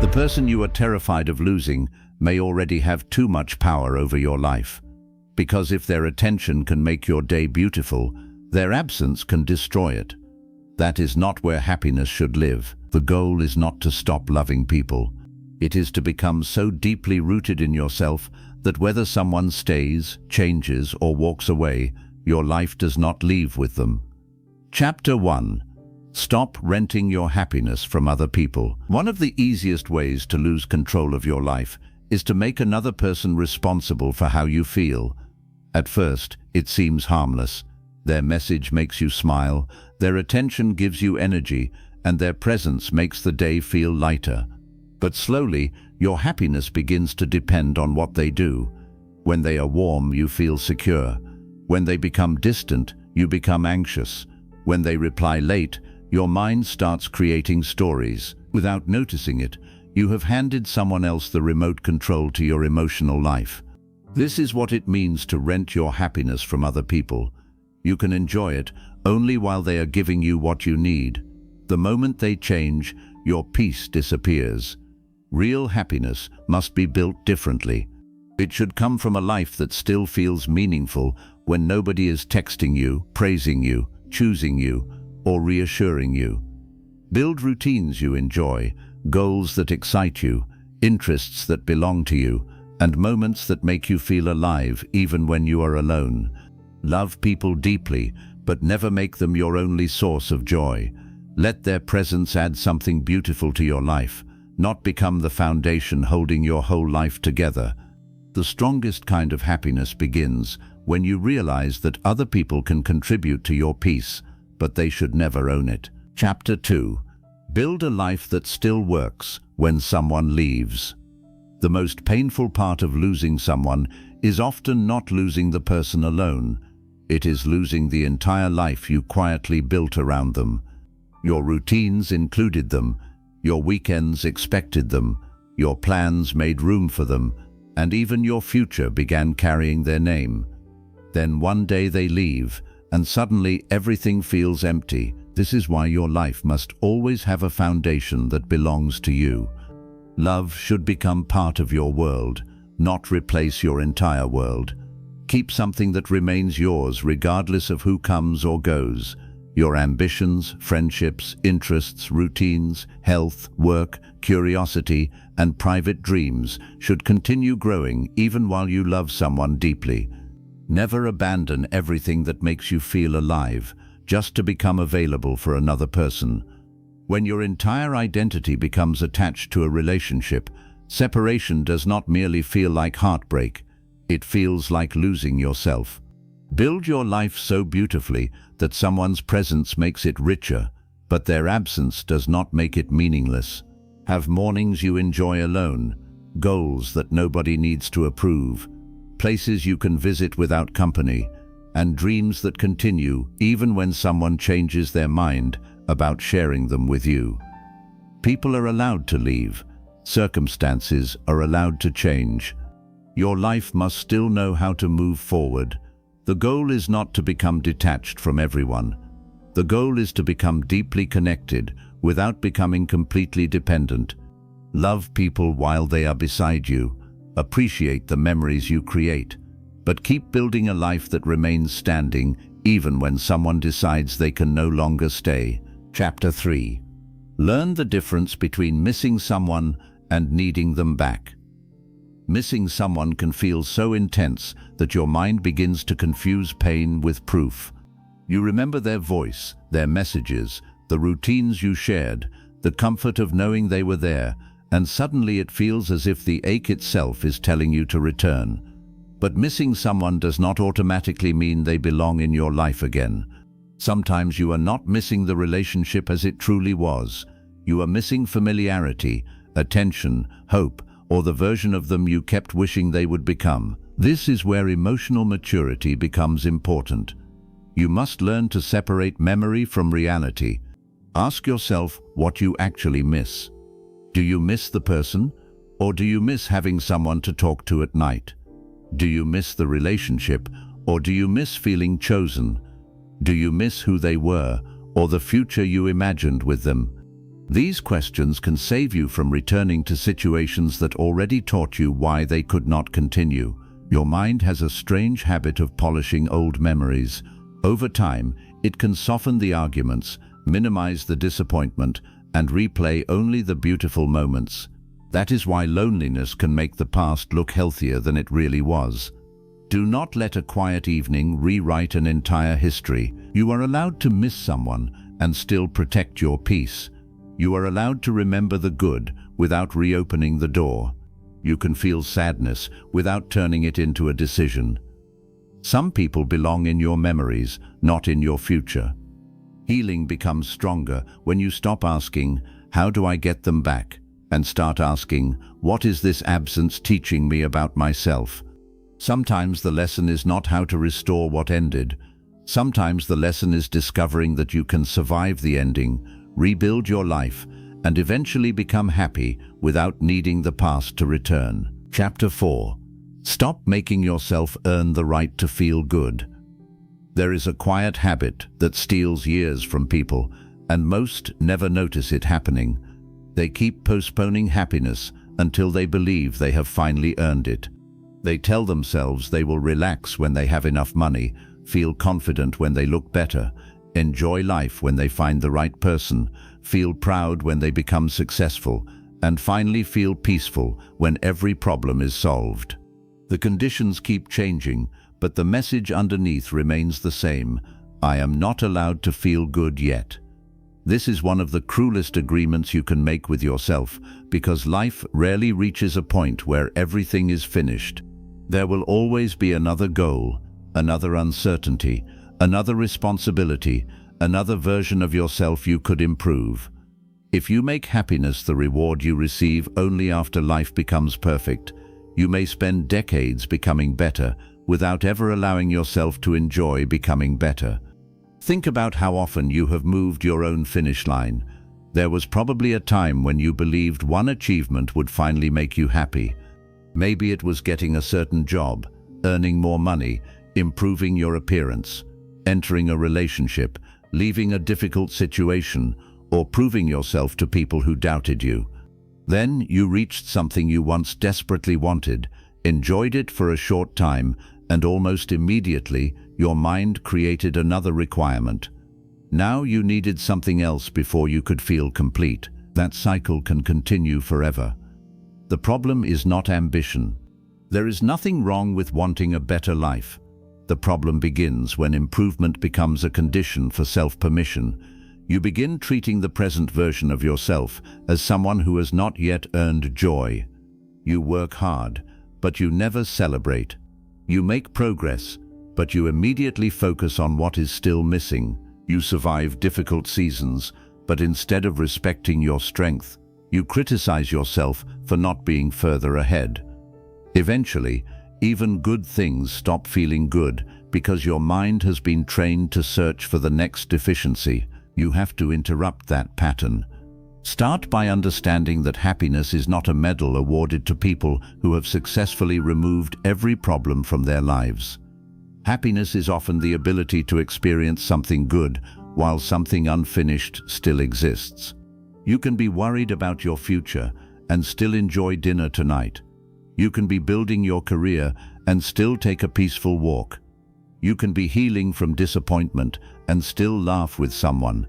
The person you are terrified of losing may already have too much power over your life. Because if their attention can make your day beautiful, their absence can destroy it. That is not where happiness should live. The goal is not to stop loving people. It is to become so deeply rooted in yourself that whether someone stays, changes, or walks away, your life does not leave with them. Chapter 1. Stop renting your happiness from other people. One of the easiest ways to lose control of your life is to make another person responsible for how you feel. At first, it seems harmless. Their message makes you smile, their attention gives you energy, and their presence makes the day feel lighter. But slowly, your happiness begins to depend on what they do. When they are warm, you feel secure. When they become distant, you become anxious. When they reply late, your mind starts creating stories. Without noticing it, you have handed someone else the remote control to your emotional life. This is what it means to rent your happiness from other people. You can enjoy it only while they are giving you what you need. The moment they change, your peace disappears. Real happiness must be built differently. It should come from a life that still feels meaningful when nobody is texting you, praising you, choosing you, or reassuring you. Build routines you enjoy, goals that excite you, interests that belong to you, and moments that make you feel alive even when you are alone. Love people deeply, but never make them your only source of joy. Let their presence add something beautiful to your life, not become the foundation holding your whole life together. The strongest kind of happiness begins when you realize that other people can contribute to your peace, but they should never own it. Chapter 2. Build a life that still works when someone leaves. The most painful part of losing someone is often not losing the person alone. It is losing the entire life you quietly built around them. Your routines included them, your weekends expected them, your plans made room for them, and even your future began carrying their name. Then one day they leave, and suddenly everything feels empty. This is why your life must always have a foundation that belongs to you. Love should become part of your world, not replace your entire world. Keep something that remains yours regardless of who comes or goes. Your ambitions, friendships, interests, routines, health, work, curiosity, and private dreams should continue growing even while you love someone deeply. Never abandon everything that makes you feel alive, just to become available for another person. When your entire identity becomes attached to a relationship, separation does not merely feel like heartbreak, it feels like losing yourself. Build your life so beautifully that someone's presence makes it richer, but their absence does not make it meaningless. Have mornings you enjoy alone, goals that nobody needs to approve, places you can visit without company, and dreams that continue even when someone changes their mind about sharing them with you. People are allowed to leave. Circumstances are allowed to change. Your life must still know how to move forward. The goal is not to become detached from everyone. The goal is to become deeply connected without becoming completely dependent. Love people while they are beside you. Appreciate the memories you create. But keep building a life that remains standing even when someone decides they can no longer stay. Chapter 3. Learn the difference between missing someone and needing them back. Missing someone can feel so intense that your mind begins to confuse pain with proof. You remember their voice, their messages, the routines you shared, the comfort of knowing they were there, and suddenly it feels as if the ache itself is telling you to return. But missing someone does not automatically mean they belong in your life again. Sometimes you are not missing the relationship as it truly was. You are missing familiarity, attention, hope, or the version of them you kept wishing they would become. This is where emotional maturity becomes important. You must learn to separate memory from reality. Ask yourself what you actually miss. Do you miss the person, or do you miss having someone to talk to at night? Do you miss the relationship, or do you miss feeling chosen? Do you miss who they were, or the future you imagined with them? These questions can save you from returning to situations that already taught you why they could not continue. Your mind has a strange habit of polishing old memories. Over time, it can soften the arguments, minimize the disappointment, and replay only the beautiful moments. That is why loneliness can make the past look healthier than it really was. Do not let a quiet evening rewrite an entire history. You are allowed to miss someone and still protect your peace. You are allowed to remember the good without reopening the door. You can feel sadness without turning it into a decision. Some people belong in your memories, not in your future. Healing becomes stronger when you stop asking, "How do I get them back?" and start asking, "What is this absence teaching me about myself?" Sometimes the lesson is not how to restore what ended. Sometimes the lesson is discovering that you can survive the ending, rebuild your life, and eventually become happy without needing the past to return. Chapter 4. Stop making yourself earn the right to feel good. There is a quiet habit that steals years from people, and most never notice it happening. They keep postponing happiness until they believe they have finally earned it. They tell themselves they will relax when they have enough money, feel confident when they look better, enjoy life when they find the right person, feel proud when they become successful, and finally feel peaceful when every problem is solved. The conditions keep changing, but the message underneath remains the same: I am not allowed to feel good yet. This is one of the cruelest agreements you can make with yourself, because life rarely reaches a point where everything is finished. There will always be another goal, another uncertainty, another responsibility, another version of yourself you could improve. If you make happiness the reward you receive only after life becomes perfect, you may spend decades becoming better without ever allowing yourself to enjoy becoming better. Think about how often you have moved your own finish line. There was probably a time when you believed one achievement would finally make you happy. Maybe it was getting a certain job, earning more money, improving your appearance, entering a relationship, leaving a difficult situation, or proving yourself to people who doubted you. Then you reached something you once desperately wanted, enjoyed it for a short time, and almost immediately your mind created another requirement. Now you needed something else before you could feel complete. That cycle can continue forever. The problem is not ambition. There is nothing wrong with wanting a better life. The problem begins when improvement becomes a condition for self-permission. You begin treating the present version of yourself as someone who has not yet earned joy. You work hard, but you never celebrate. You make progress, but you immediately focus on what is still missing. You survive difficult seasons, but instead of respecting your strength, you criticize yourself for not being further ahead. Eventually, even good things stop feeling good because your mind has been trained to search for the next deficiency. You have to interrupt that pattern. Start by understanding that happiness is not a medal awarded to people who have successfully removed every problem from their lives. Happiness is often the ability to experience something good while something unfinished still exists. You can be worried about your future and still enjoy dinner tonight. You can be building your career and still take a peaceful walk. You can be healing from disappointment and still laugh with someone.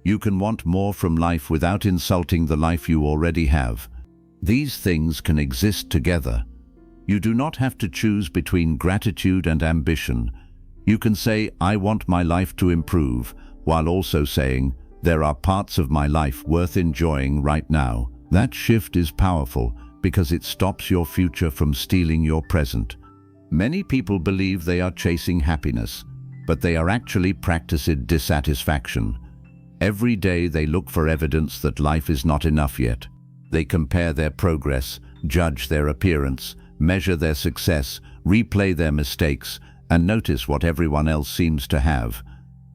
You can want more from life without insulting the life you already have. These things can exist together. You do not have to choose between gratitude and ambition. You can say, "I want my life to improve," while also saying, "There are parts of my life worth enjoying right now." That shift is powerful because it stops your future from stealing your present. Many people believe they are chasing happiness, but they are actually practicing dissatisfaction. Every day they look for evidence that life is not enough yet. They compare their progress, judge their appearance, measure their success, replay their mistakes, and notice what everyone else seems to have.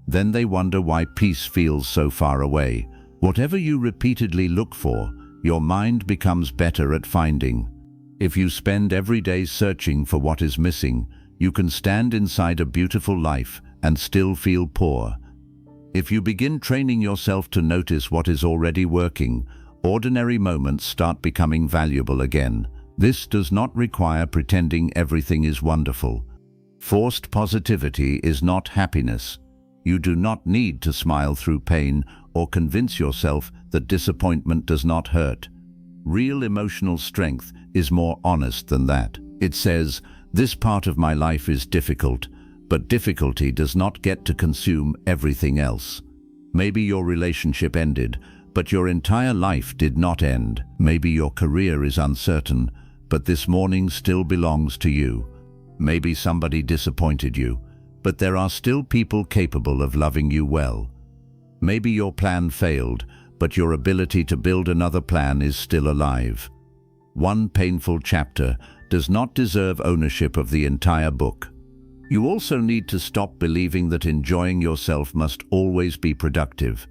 Then they wonder why peace feels so far away. Whatever you repeatedly look for, your mind becomes better at finding. If you spend every day searching for what is missing, you can stand inside a beautiful life and still feel poor. If you begin training yourself to notice what is already working, ordinary moments start becoming valuable again. This does not require pretending everything is wonderful. Forced positivity is not happiness. You do not need to smile through pain or convince yourself that disappointment does not hurt. Real emotional strength is more honest than that. It says, "This part of my life is difficult, but difficulty does not get to consume everything else." Maybe your relationship ended, but your entire life did not end. Maybe your career is uncertain, but this morning still belongs to you. Maybe somebody disappointed you, but there are still people capable of loving you well. Maybe your plan failed, but your ability to build another plan is still alive. One painful chapter does not deserve ownership of the entire book. You also need to stop believing that enjoying yourself must always be productive.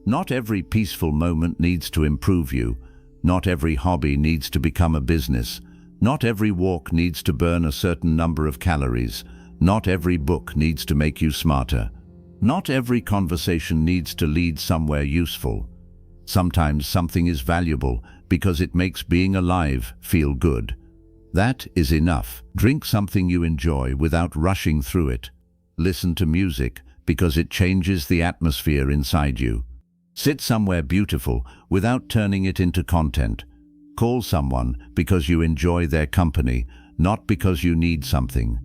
Not every peaceful moment needs to improve you. Not every hobby needs to become a business. Not every walk needs to burn a certain number of calories. Not every book needs to make you smarter. Not every conversation needs to lead somewhere useful. Sometimes something is valuable because it makes being alive feel good. That is enough. Drink something you enjoy without rushing through it. Listen to music because it changes the atmosphere inside you. Sit somewhere beautiful without turning it into content. Call someone because you enjoy their company, not because you need something.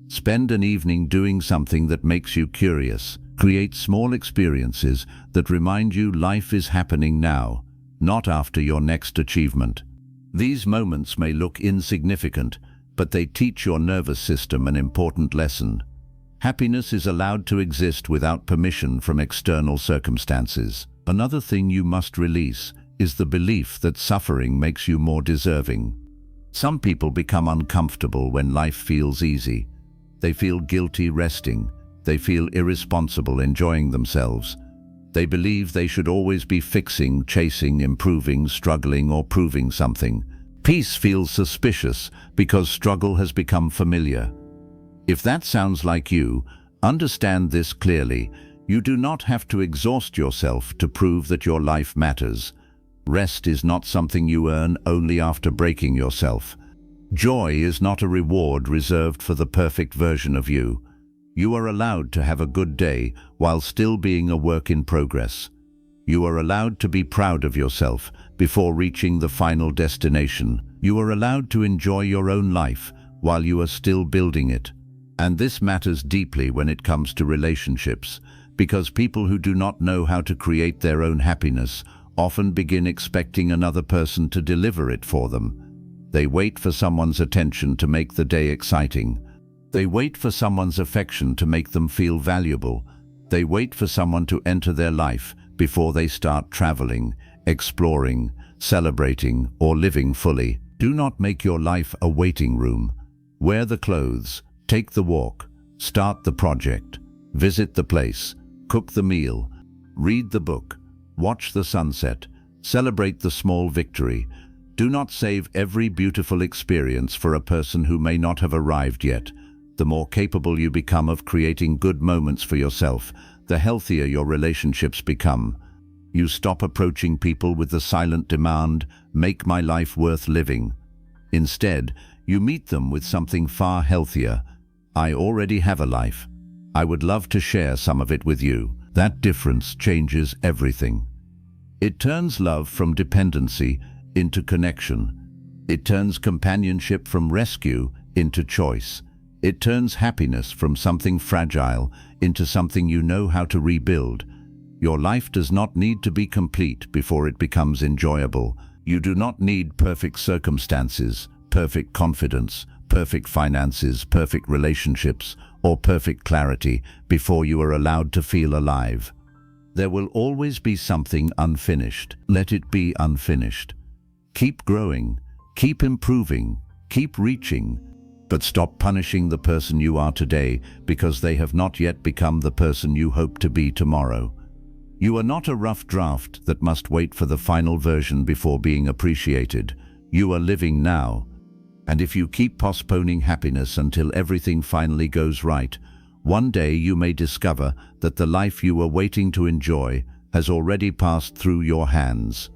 Spend an evening doing something that makes you curious. Create small experiences that remind you life is happening now, not after your next achievement. These moments may look insignificant, but they teach your nervous system an important lesson. Happiness is allowed to exist without permission from external circumstances. Another thing you must release is the belief that suffering makes you more deserving. Some people become uncomfortable when life feels easy. They feel guilty resting. They feel irresponsible enjoying themselves. They believe they should always be fixing, chasing, improving, struggling, or proving something. Peace feels suspicious because struggle has become familiar. If that sounds like you, understand this clearly. You do not have to exhaust yourself to prove that your life matters. Rest is not something you earn only after breaking yourself. Joy is not a reward reserved for the perfect version of you. You are allowed to have a good day while still being a work in progress. You are allowed to be proud of yourself before reaching the final destination. You are allowed to enjoy your own life while you are still building it. And this matters deeply when it comes to relationships, because people who do not know how to create their own happiness often begin expecting another person to deliver it for them. They wait for someone's attention to make the day exciting. They wait for someone's affection to make them feel valuable. They wait for someone to enter their life before they start traveling, exploring, celebrating, or living fully. Do not make your life a waiting room. Wear the clothes, take the walk, start the project, visit the place, cook the meal, read the book, watch the sunset, celebrate the small victory. Do not save every beautiful experience for a person who may not have arrived yet. The more capable you become of creating good moments for yourself, the healthier your relationships become. You stop approaching people with the silent demand, "Make my life worth living." Instead, you meet them with something far healthier. "I already have a life. I would love to share some of it with you." That difference changes everything. It turns love from dependency into connection. It turns companionship from rescue into choice. It turns happiness from something fragile into something you know how to rebuild. Your life does not need to be complete before it becomes enjoyable. You do not need perfect circumstances, perfect confidence, perfect finances, perfect relationships, or perfect clarity before you are allowed to feel alive. There will always be something unfinished. Let it be unfinished. Keep growing, keep improving, keep reaching, but stop punishing the person you are today because they have not yet become the person you hope to be tomorrow. You are not a rough draft that must wait for the final version before being appreciated. You are living now. And if you keep postponing happiness until everything finally goes right, One day you may discover that the life you were waiting to enjoy has already passed through your hands.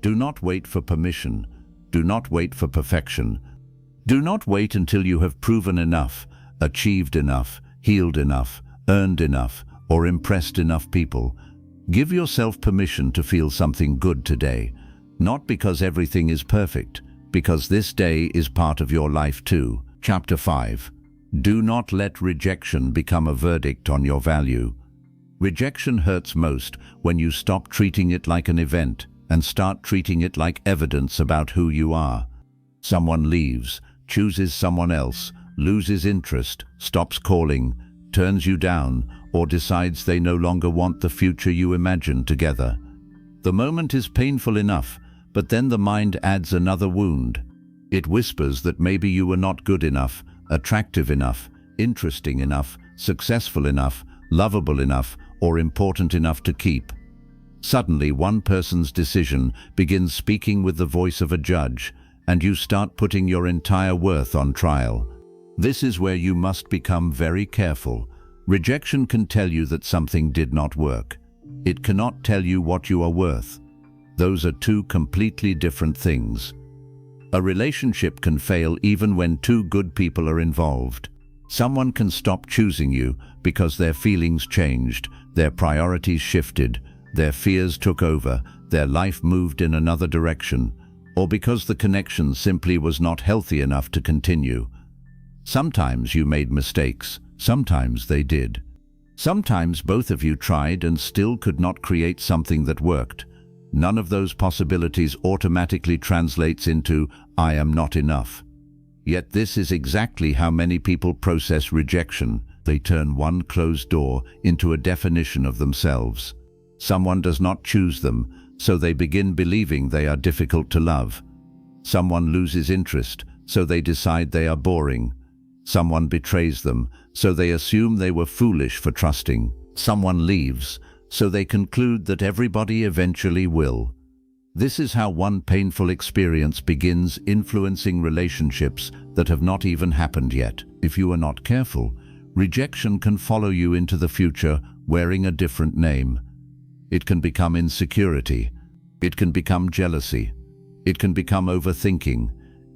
Do not wait for permission. Do not wait for perfection. Do not wait until you have proven enough, achieved enough, healed enough, earned enough, or impressed enough people. Give yourself permission to feel something good today, not because everything is perfect, because this day is part of your life too. Chapter 5. Do not let rejection become a verdict on your value. Rejection hurts most when you stop treating it like an event and start treating it like evidence about who you are. Someone leaves, chooses someone else, loses interest, stops calling, turns you down, or decides they no longer want the future you imagined together. The moment is painful enough, but then the mind adds another wound. It whispers that maybe you were not good enough, attractive enough, interesting enough, successful enough, lovable enough, or important enough to keep. Suddenly, one person's decision begins speaking with the voice of a judge, and you start putting your entire worth on trial. This is where you must become very careful. Rejection can tell you that something did not work. It cannot tell you what you are worth. Those are two completely different things. A relationship can fail even when two good people are involved. Someone can stop choosing you because their feelings changed, their priorities shifted, their fears took over, their life moved in another direction, or because the connection simply was not healthy enough to continue. Sometimes you made mistakes, sometimes they did. Sometimes both of you tried and still could not create something that worked. None of those possibilities automatically translates into "I am not enough." Yet this is exactly how many people process rejection. They turn one closed door into a definition of themselves. Someone does not choose them, so they begin believing they are difficult to love. Someone loses interest, so they decide they are boring. Someone betrays them, so they assume they were foolish for trusting. Someone leaves, so they conclude that everybody eventually will. This is how one painful experience begins influencing relationships that have not even happened yet. If you are not careful, rejection can follow you into the future wearing a different name. It can become insecurity. It can become jealousy. It can become overthinking.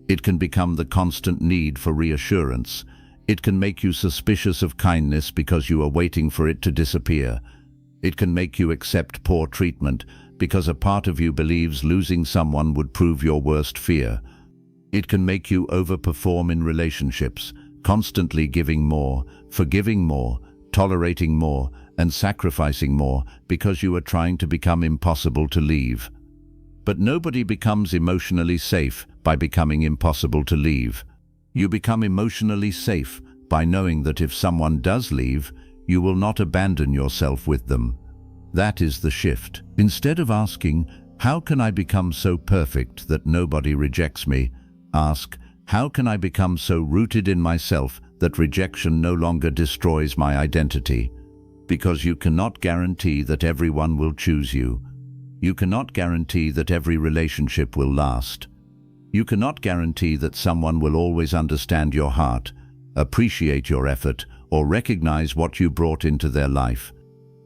It can become the constant need for reassurance. It can make you suspicious of kindness because you are waiting for it to disappear. It can make you accept poor treatment because a part of you believes losing someone would prove your worst fear. It can make you overperform in relationships, constantly giving more, forgiving more, tolerating more, and sacrificing more because you are trying to become impossible to leave. But nobody becomes emotionally safe by becoming impossible to leave. You become emotionally safe by knowing that if someone does leave, you will not abandon yourself with them. That is the shift. Instead of asking, "How can I become so perfect that nobody rejects me?" ask, "How can I become so rooted in myself that rejection no longer destroys my identity?" Because you cannot guarantee that everyone will choose you. You cannot guarantee that every relationship will last. You cannot guarantee that someone will always understand your heart, appreciate your effort, or recognize what you brought into their life.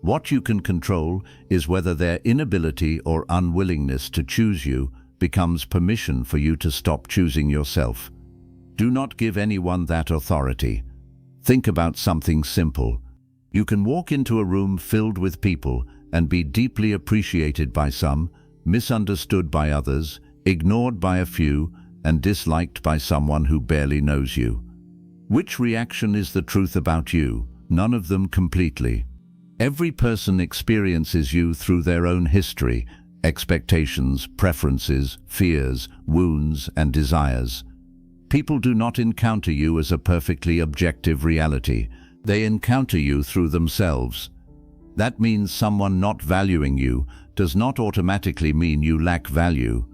What you can control is whether their inability or unwillingness to choose you becomes permission for you to stop choosing yourself. Do not give anyone that authority. Think about something simple. You can walk into a room filled with people and be deeply appreciated by some, misunderstood by others, ignored by a few, and disliked by someone who barely knows you. Which reaction is the truth about you? None of them completely. Every person experiences you through their own history, expectations, preferences, fears, wounds, and desires. People do not encounter you as a perfectly objective reality. They encounter you through themselves. That means someone not valuing you does not automatically mean you lack value.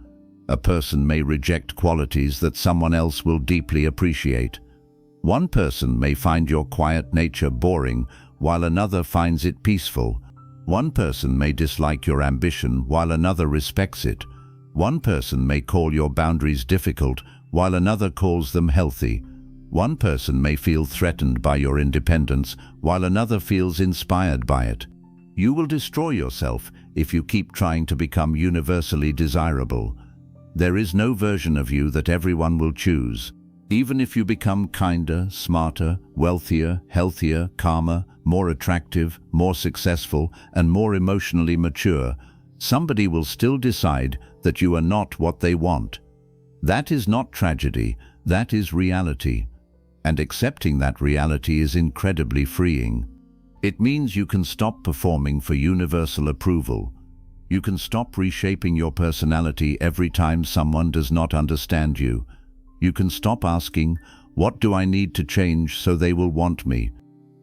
A person may reject qualities that someone else will deeply appreciate. One person may find your quiet nature boring, while another finds it peaceful. One person may dislike your ambition, while another respects it. One person may call your boundaries difficult, while another calls them healthy. One person may feel threatened by your independence, while another feels inspired by it. You will destroy yourself if you keep trying to become universally desirable. There is no version of you that everyone will choose. Even if you become kinder, smarter, wealthier, healthier, calmer, more attractive, more successful, and more emotionally mature, somebody will still decide that you are not what they want. That is not tragedy, that is reality. And accepting that reality is incredibly freeing. It means you can stop performing for universal approval. You can stop reshaping your personality every time someone does not understand you. You can stop asking, "What do I need to change so they will want me?"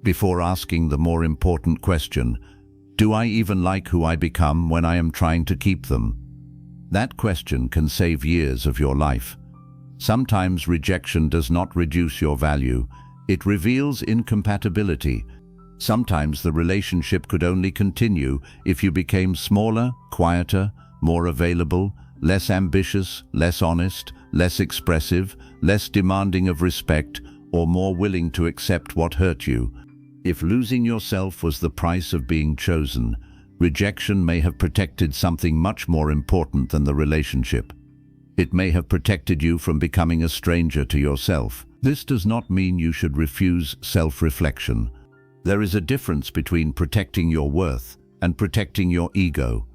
before asking the more important question, "Do I even like who I become when I am trying to keep them?" That question can save years of your life. Sometimes rejection does not reduce your value, it reveals incompatibility. Sometimes the relationship could only continue if you became smaller, quieter, more available, less ambitious, less honest, less expressive, less demanding of respect, or more willing to accept what hurt you. If losing yourself was the price of being chosen, rejection may have protected something much more important than the relationship. It may have protected you from becoming a stranger to yourself. This does not mean you should refuse self-reflection. There is a difference between protecting your worth and protecting your ego.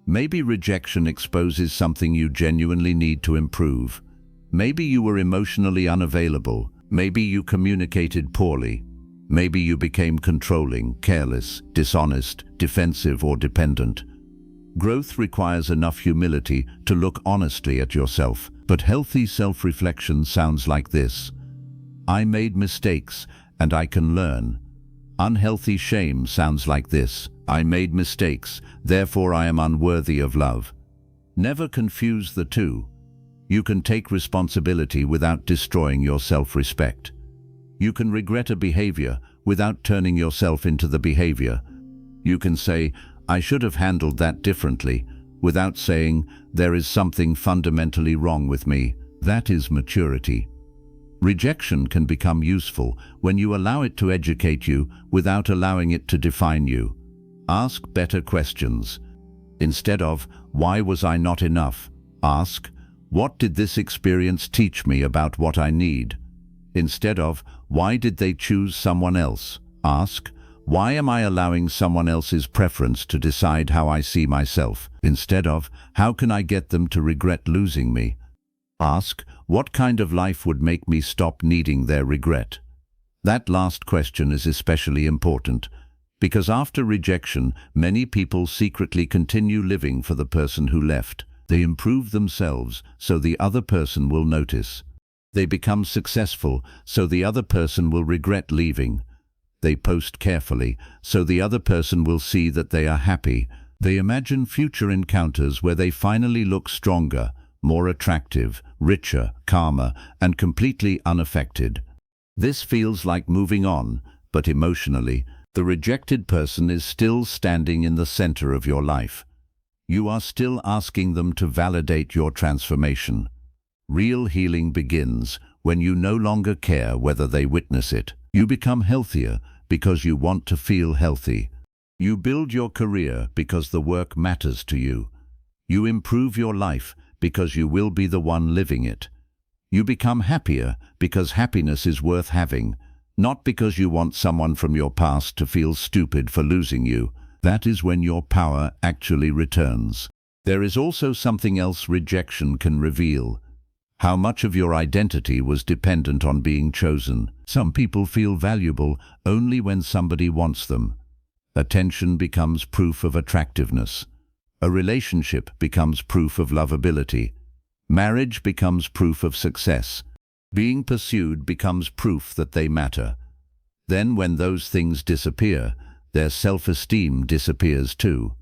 Maybe rejection exposes something you genuinely need to improve. Maybe you were emotionally unavailable. Maybe you communicated poorly. Maybe you became controlling, careless, dishonest, defensive, or dependent. Growth requires enough humility to look honestly at yourself, but healthy self-reflection sounds like this: I made mistakes and I can learn. Unhealthy shame sounds like this: I made mistakes, therefore I am unworthy of love. Never confuse the two. You can take responsibility without destroying your self-respect. You can regret a behavior without turning yourself into the behavior. You can say, "I should have handled that differently," without saying, "There is something fundamentally wrong with me." That is maturity. Rejection can become useful when you allow it to educate you without allowing it to define you. Ask better questions. Instead of, "Why was I not enough?" ask, "What did this experience teach me about what I need?" Instead of, "Why did they choose someone else?" ask, "Why am I allowing someone else's preference to decide how I see myself?" Instead of, "How can I get them to regret losing me?" ask, "What kind of life would make me stop needing their regret?" That last question is especially important, because after rejection, many people secretly continue living for the person who left. They improve themselves so the other person will notice. They become successful so the other person will regret leaving. They post carefully so the other person will see that they are happy. They imagine future encounters where they finally look stronger, more attractive, richer, calmer, and completely unaffected. This feels like moving on, but emotionally, the rejected person is still standing in the center of your life. You are still asking them to validate your transformation. Real healing begins when you no longer care whether they witness it. You become healthier because you want to feel healthy. You build your career because the work matters to you. You improve your life because you will be the one living it. You become happier because happiness is worth having, not because you want someone from your past to feel stupid for losing you. That is when your power actually returns. There is also something else rejection can reveal: how much of your identity was dependent on being chosen. Some people feel valuable only when somebody wants them. Attention becomes proof of attractiveness. A relationship becomes proof of lovability. Marriage becomes proof of success. Being pursued becomes proof that they matter. Then when those things disappear, their self-esteem disappears too.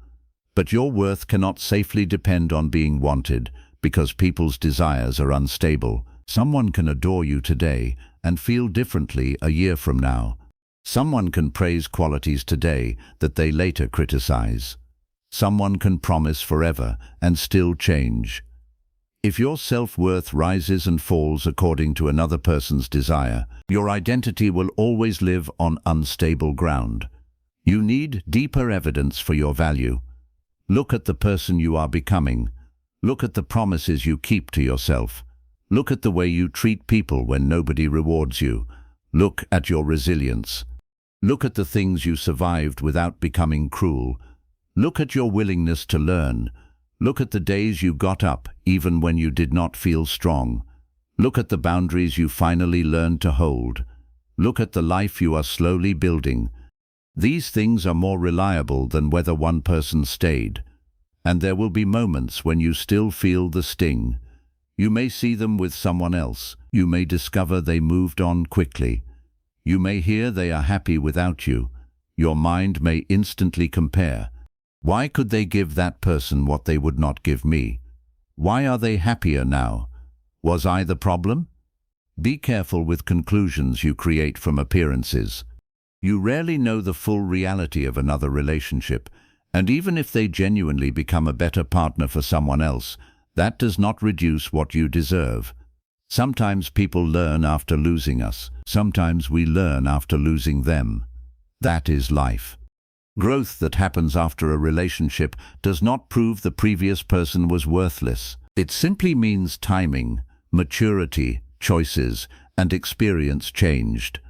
But your worth cannot safely depend on being wanted, because people's desires are unstable. Someone can adore you today and feel differently a year from now. Someone can praise qualities today that they later criticize. Someone can promise forever and still change. If your self-worth rises and falls according to another person's desire, your identity will always live on unstable ground. You need deeper evidence for your value. Look at the person you are becoming. Look at the promises you keep to yourself. Look at the way you treat people when nobody rewards you. Look at your resilience. Look at the things you survived without becoming cruel. Look at your willingness to learn. Look at the days you got up even when you did not feel strong. Look at the boundaries you finally learned to hold. Look at the life you are slowly building. These things are more reliable than whether one person stayed. And there will be moments when you still feel the sting. You may see them with someone else. You may discover they moved on quickly. You may hear they are happy without you. Your mind may instantly compare. Why could they give that person what they would not give me? Why are they happier now? Was I the problem? Be careful with conclusions you create from appearances. You rarely know the full reality of another relationship, and even if they genuinely become a better partner for someone else, that does not reduce what you deserve. Sometimes people learn after losing us. Sometimes we learn after losing them. That is life. Growth that happens after a relationship does not prove the previous person was worthless. It simply means timing, maturity, choices, and experience changed.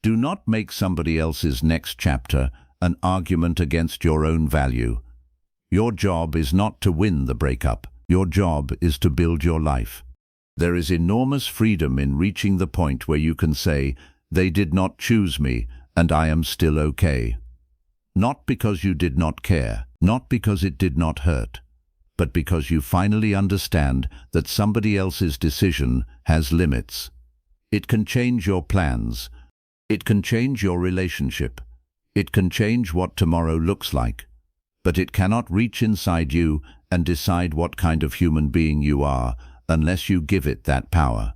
Do not make somebody else's next chapter an argument against your own value. Your job is not to win the breakup. Your job is to build your life. There is enormous freedom in reaching the point where you can say, "They did not choose me, and I am still okay." Not because you did not care, not because it did not hurt, but because you finally understand that somebody else's decision has limits. It can change your plans. It can change your relationship. It can change what tomorrow looks like. But it cannot reach inside you and decide what kind of human being you are unless you give it that power.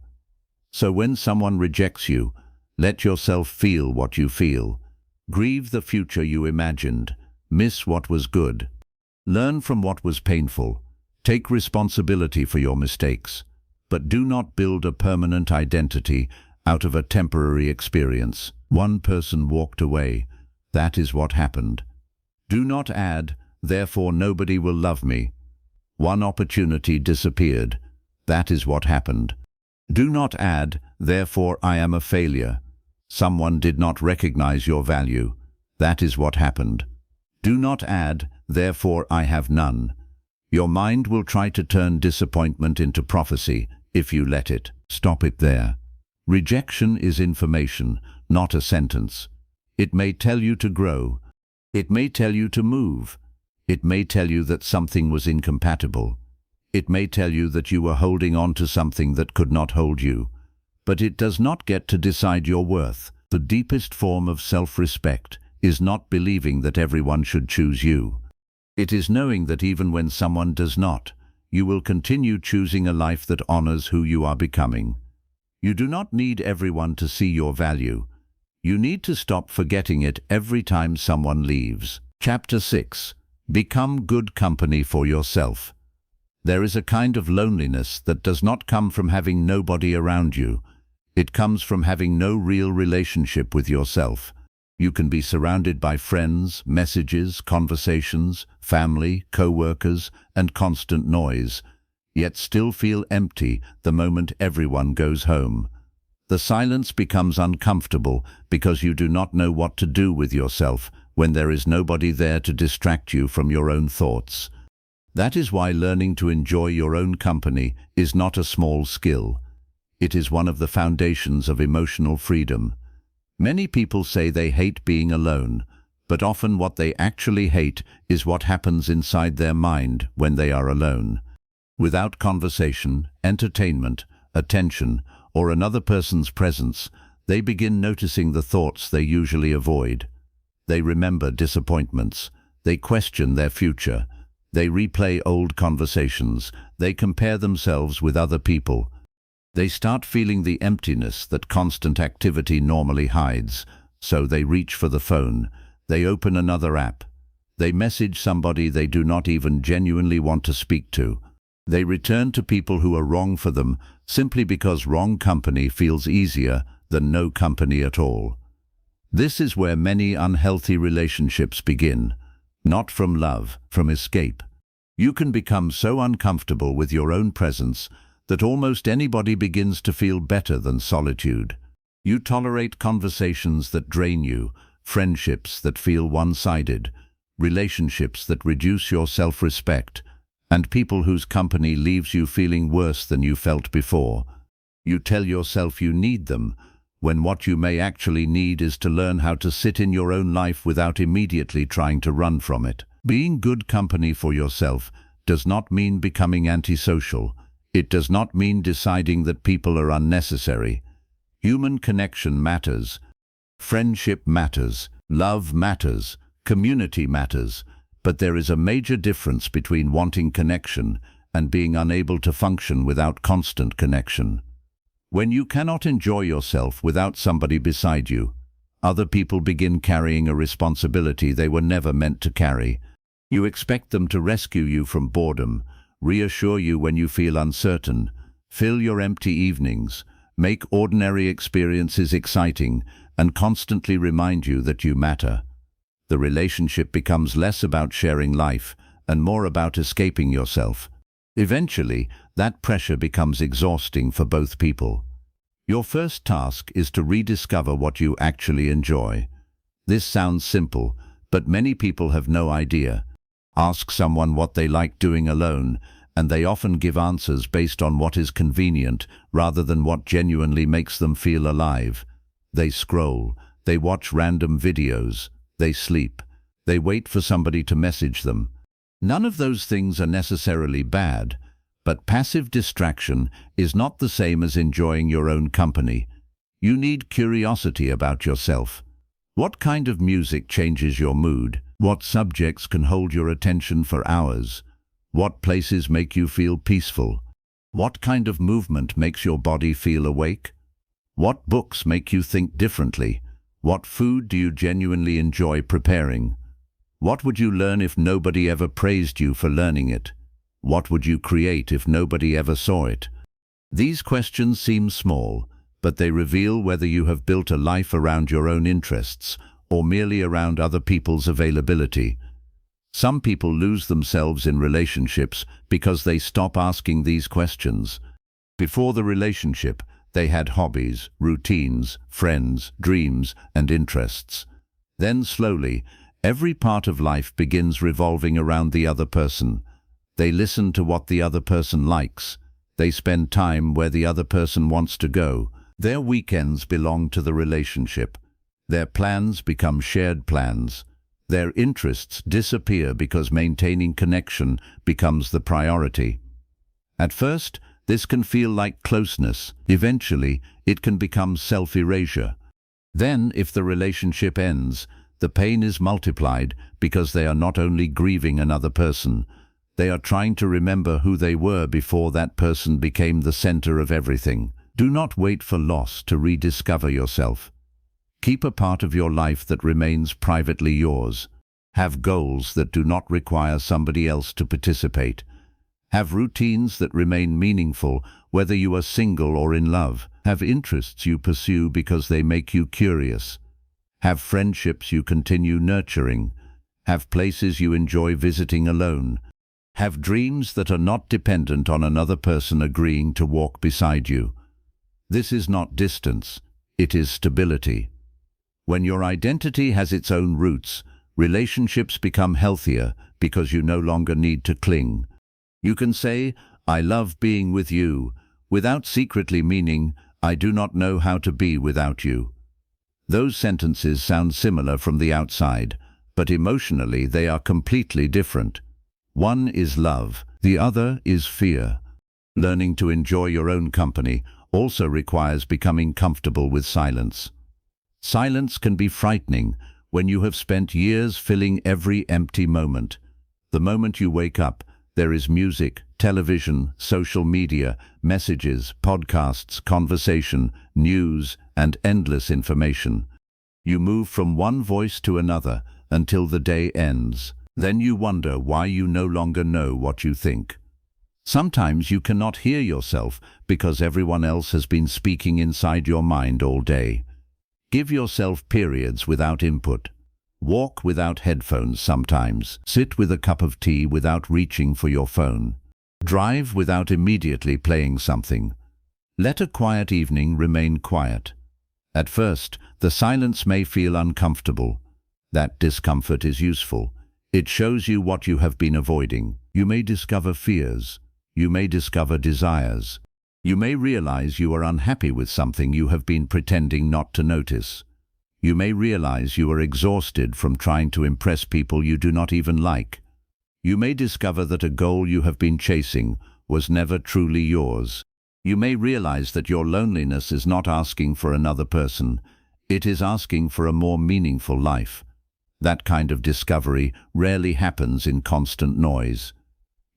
So when someone rejects you, let yourself feel what you feel. Grieve the future you imagined. Miss what was good. Learn from what was painful. Take responsibility for your mistakes. But do not build a permanent identity out of a temporary experience. One person walked away. That is what happened. Do not add, "Therefore nobody will love me." One opportunity disappeared. That is what happened. Do not add, "Therefore I am a failure." Someone did not recognize your value. That is what happened. Do not add, "Therefore I have none." Your mind will try to turn disappointment into prophecy if you let it. Stop it there. Rejection is information, not a sentence. It may tell you to grow. It may tell you to move. It may tell you that something was incompatible. It may tell you that you were holding on to something that could not hold you. But it does not get to decide your worth. The deepest form of self-respect is not believing that everyone should choose you. It is knowing that even when someone does not, you will continue choosing a life that honors who you are becoming. You do not need everyone to see your value. You need to stop forgetting it every time someone leaves. Chapter 6. Become good company for yourself. There is a kind of loneliness that does not come from having nobody around you. It comes from having no real relationship with yourself. You can be surrounded by friends, messages, conversations, family, co-workers, and constant noise, yet still feel empty the moment everyone goes home. The silence becomes uncomfortable because you do not know what to do with yourself when there is nobody there to distract you from your own thoughts. That is why learning to enjoy your own company is not a small skill. It is one of the foundations of emotional freedom. Many people say they hate being alone, but often what they actually hate is what happens inside their mind when they are alone. Without conversation, entertainment, attention, or another person's presence, they begin noticing the thoughts they usually avoid. They remember disappointments. They question their future. They replay old conversations. They compare themselves with other people. They start feeling the emptiness that constant activity normally hides, so they reach for the phone. They open another app. They message somebody they do not even genuinely want to speak to. They return to people who are wrong for them simply because wrong company feels easier than no company at all. This is where many unhealthy relationships begin, not from love, from escape. You can become so uncomfortable with your own presence that almost anybody begins to feel better than solitude. You tolerate conversations that drain you, friendships that feel one-sided, relationships that reduce your self-respect, and people whose company leaves you feeling worse than you felt before. You tell yourself you need them, when what you may actually need is to learn how to sit in your own life without immediately trying to run from it. Being good company for yourself does not mean becoming antisocial. It does not mean deciding that people are unnecessary. Human connection matters. Friendship matters. Love matters. Community matters. But there is a major difference between wanting connection and being unable to function without constant connection. When you cannot enjoy yourself without somebody beside you, other people begin carrying a responsibility they were never meant to carry. You expect them to rescue you from boredom, reassure you when you feel uncertain, fill your empty evenings, make ordinary experiences exciting, and constantly remind you that you matter. The relationship becomes less about sharing life and more about escaping yourself. Eventually, that pressure becomes exhausting for both people. Your first task is to rediscover what you actually enjoy. This sounds simple, but many people have no idea. Ask someone what they like doing alone, and they often give answers based on what is convenient rather than what genuinely makes them feel alive. They scroll, they watch random videos, they sleep, they wait for somebody to message them. None of those things are necessarily bad, but passive distraction is not the same as enjoying your own company. You need curiosity about yourself. What kind of music changes your mood? What subjects can hold your attention for hours? What places make you feel peaceful? What kind of movement makes your body feel awake? What books make you think differently? What food do you genuinely enjoy preparing? What would you learn if nobody ever praised you for learning it? What would you create if nobody ever saw it? These questions seem small, but they reveal whether you have built a life around your own interests or merely around other people's availability. Some people lose themselves in relationships because they stop asking these questions. Before the relationship, they had hobbies, routines, friends, dreams, and interests. Then slowly, every part of life begins revolving around the other person. They listen to what the other person likes. They spend time where the other person wants to go. Their weekends belong to the relationship. Their plans become shared plans. Their interests disappear because maintaining connection becomes the priority. At first, this can feel like closeness. Eventually, it can become self-erasure. Then, if the relationship ends, the pain is multiplied because they are not only grieving another person, they are trying to remember who they were before that person became the center of everything. Do not wait for loss to rediscover yourself. Keep a part of your life that remains privately yours. Have goals that do not require somebody else to participate. Have routines that remain meaningful, whether you are single or in love. Have interests you pursue because they make you curious. Have friendships you continue nurturing. Have places you enjoy visiting alone. Have dreams that are not dependent on another person agreeing to walk beside you. This is not distance, it is stability. When your identity has its own roots, relationships become healthier because you no longer need to cling. You can say, "I love being with you," without secretly meaning, "I do not know how to be without you." Those sentences sound similar from the outside, but emotionally they are completely different. One is love, the other is fear. Learning to enjoy your own company also requires becoming comfortable with silence. Silence can be frightening when you have spent years filling every empty moment. The moment you wake up, there is music, television, social media, messages, podcasts, conversation, news, and endless information. You move from one voice to another until the day ends. Then you wonder why you no longer know what you think. Sometimes you cannot hear yourself because everyone else has been speaking inside your mind all day. Give yourself periods without input. Walk without headphones sometimes. Sit with a cup of tea without reaching for your phone. Drive without immediately playing something. Let a quiet evening remain quiet. At first, the silence may feel uncomfortable. That discomfort is useful. It shows you what you have been avoiding. You may discover fears. You may discover desires. You may realize you are unhappy with something you have been pretending not to notice. You may realize you are exhausted from trying to impress people you do not even like. You may discover that a goal you have been chasing was never truly yours. You may realize that your loneliness is not asking for another person. It is asking for a more meaningful life. That kind of discovery rarely happens in constant noise.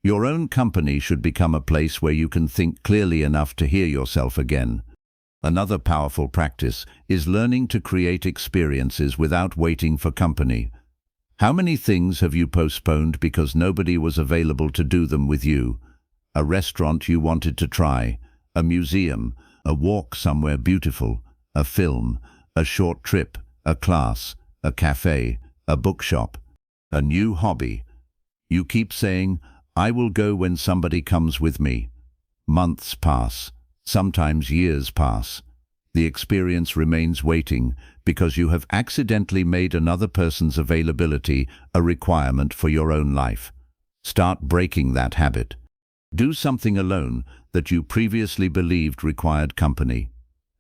Your own company should become a place where you can think clearly enough to hear yourself again. Another powerful practice is learning to create experiences without waiting for company. How many things have you postponed because nobody was available to do them with you? A restaurant you wanted to try, a museum, a walk somewhere beautiful, a film, a short trip, a class, a cafe, a bookshop, a new hobby. You keep saying, "I will go when somebody comes with me." Months pass. Sometimes years pass. The experience remains waiting because you have accidentally made another person's availability a requirement for your own life. Start breaking that habit. Do something alone that you previously believed required company.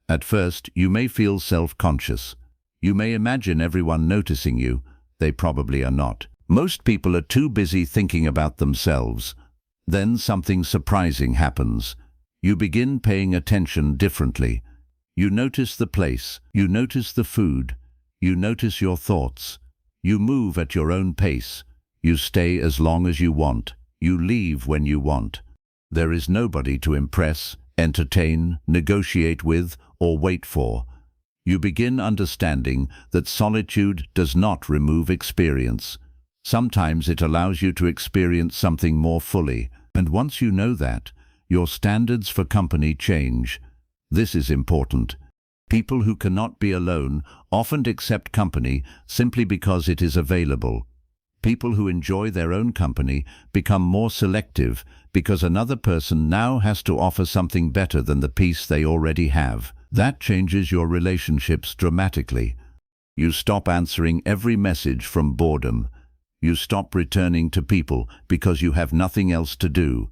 At first, you may feel self-conscious. You may imagine everyone noticing you. They probably are not. Most people are too busy thinking about themselves. Then something surprising happens. You begin paying attention differently. You notice the place. You notice the food. You notice your thoughts. You move at your own pace. You stay as long as you want. You leave when you want. There is nobody to impress, entertain, negotiate with, or wait for. You begin understanding that solitude does not remove experience. Sometimes it allows you to experience something more fully, and once you know that, your standards for company change. This is important. People who cannot be alone often accept company simply because it is available. People who enjoy their own company become more selective because another person now has to offer something better than the peace they already have. That changes your relationships dramatically. You stop answering every message from boredom. You stop returning to people because you have nothing else to do.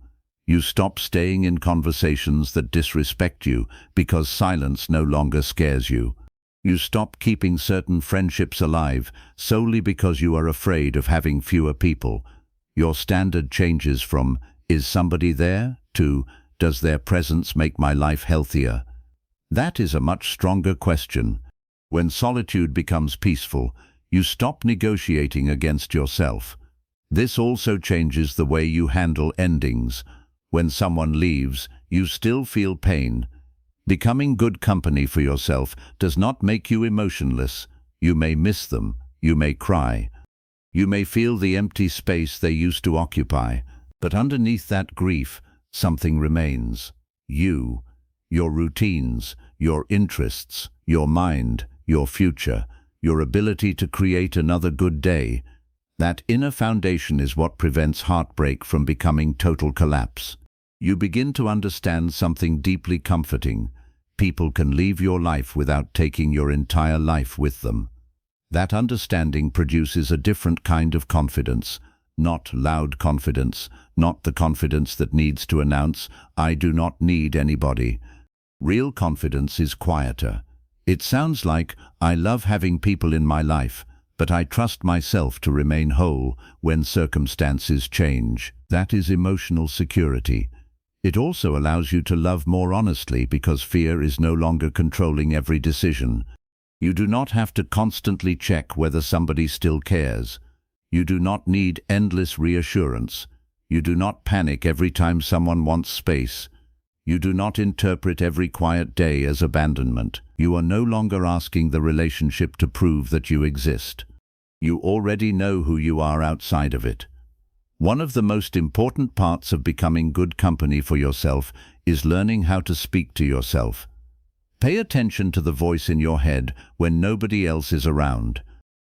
You stop staying in conversations that disrespect you because silence no longer scares you. You stop keeping certain friendships alive solely because you are afraid of having fewer people. Your standard changes from, "Is somebody there?" to, "Does their presence make my life healthier?" That is a much stronger question. When solitude becomes peaceful, you stop negotiating against yourself. This also changes the way you handle endings. When someone leaves, you still feel pain. Becoming good company for yourself does not make you emotionless. You may miss them. You may cry. You may feel the empty space they used to occupy. But underneath that grief, something remains. You, your routines, your interests, your mind, your future, your ability to create another good day. That inner foundation is what prevents heartbreak from becoming total collapse. You begin to understand something deeply comforting. People can leave your life without taking your entire life with them. That understanding produces a different kind of confidence, not loud confidence, not the confidence that needs to announce, "I do not need anybody." Real confidence is quieter. It sounds like, "I love having people in my life, but I trust myself to remain whole when circumstances change." That is emotional security. It also allows you to love more honestly because fear is no longer controlling every decision. You do not have to constantly check whether somebody still cares. You do not need endless reassurance. You do not panic every time someone wants space. You do not interpret every quiet day as abandonment. You are no longer asking the relationship to prove that you exist. You already know who you are outside of it. One of the most important parts of becoming good company for yourself is learning how to speak to yourself. Pay attention to the voice in your head when nobody else is around.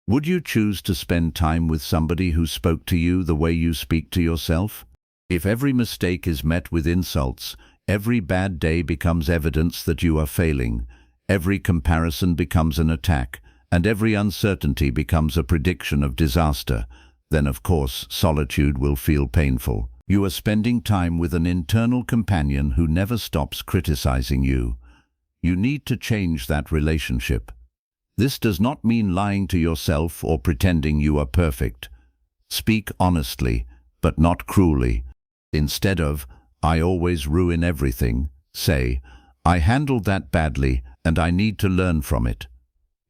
Would you choose to spend time with somebody who spoke to you the way you speak to yourself? If every mistake is met with insults, every bad day becomes evidence that you are failing, every comparison becomes an attack, and every uncertainty becomes a prediction of disaster, then of course solitude will feel painful. You are spending time with an internal companion who never stops criticizing you. You need to change that relationship. This does not mean lying to yourself or pretending you are perfect. Speak honestly, but not cruelly. Instead of, "I always ruin everything," say, "I handled that badly and I need to learn from it."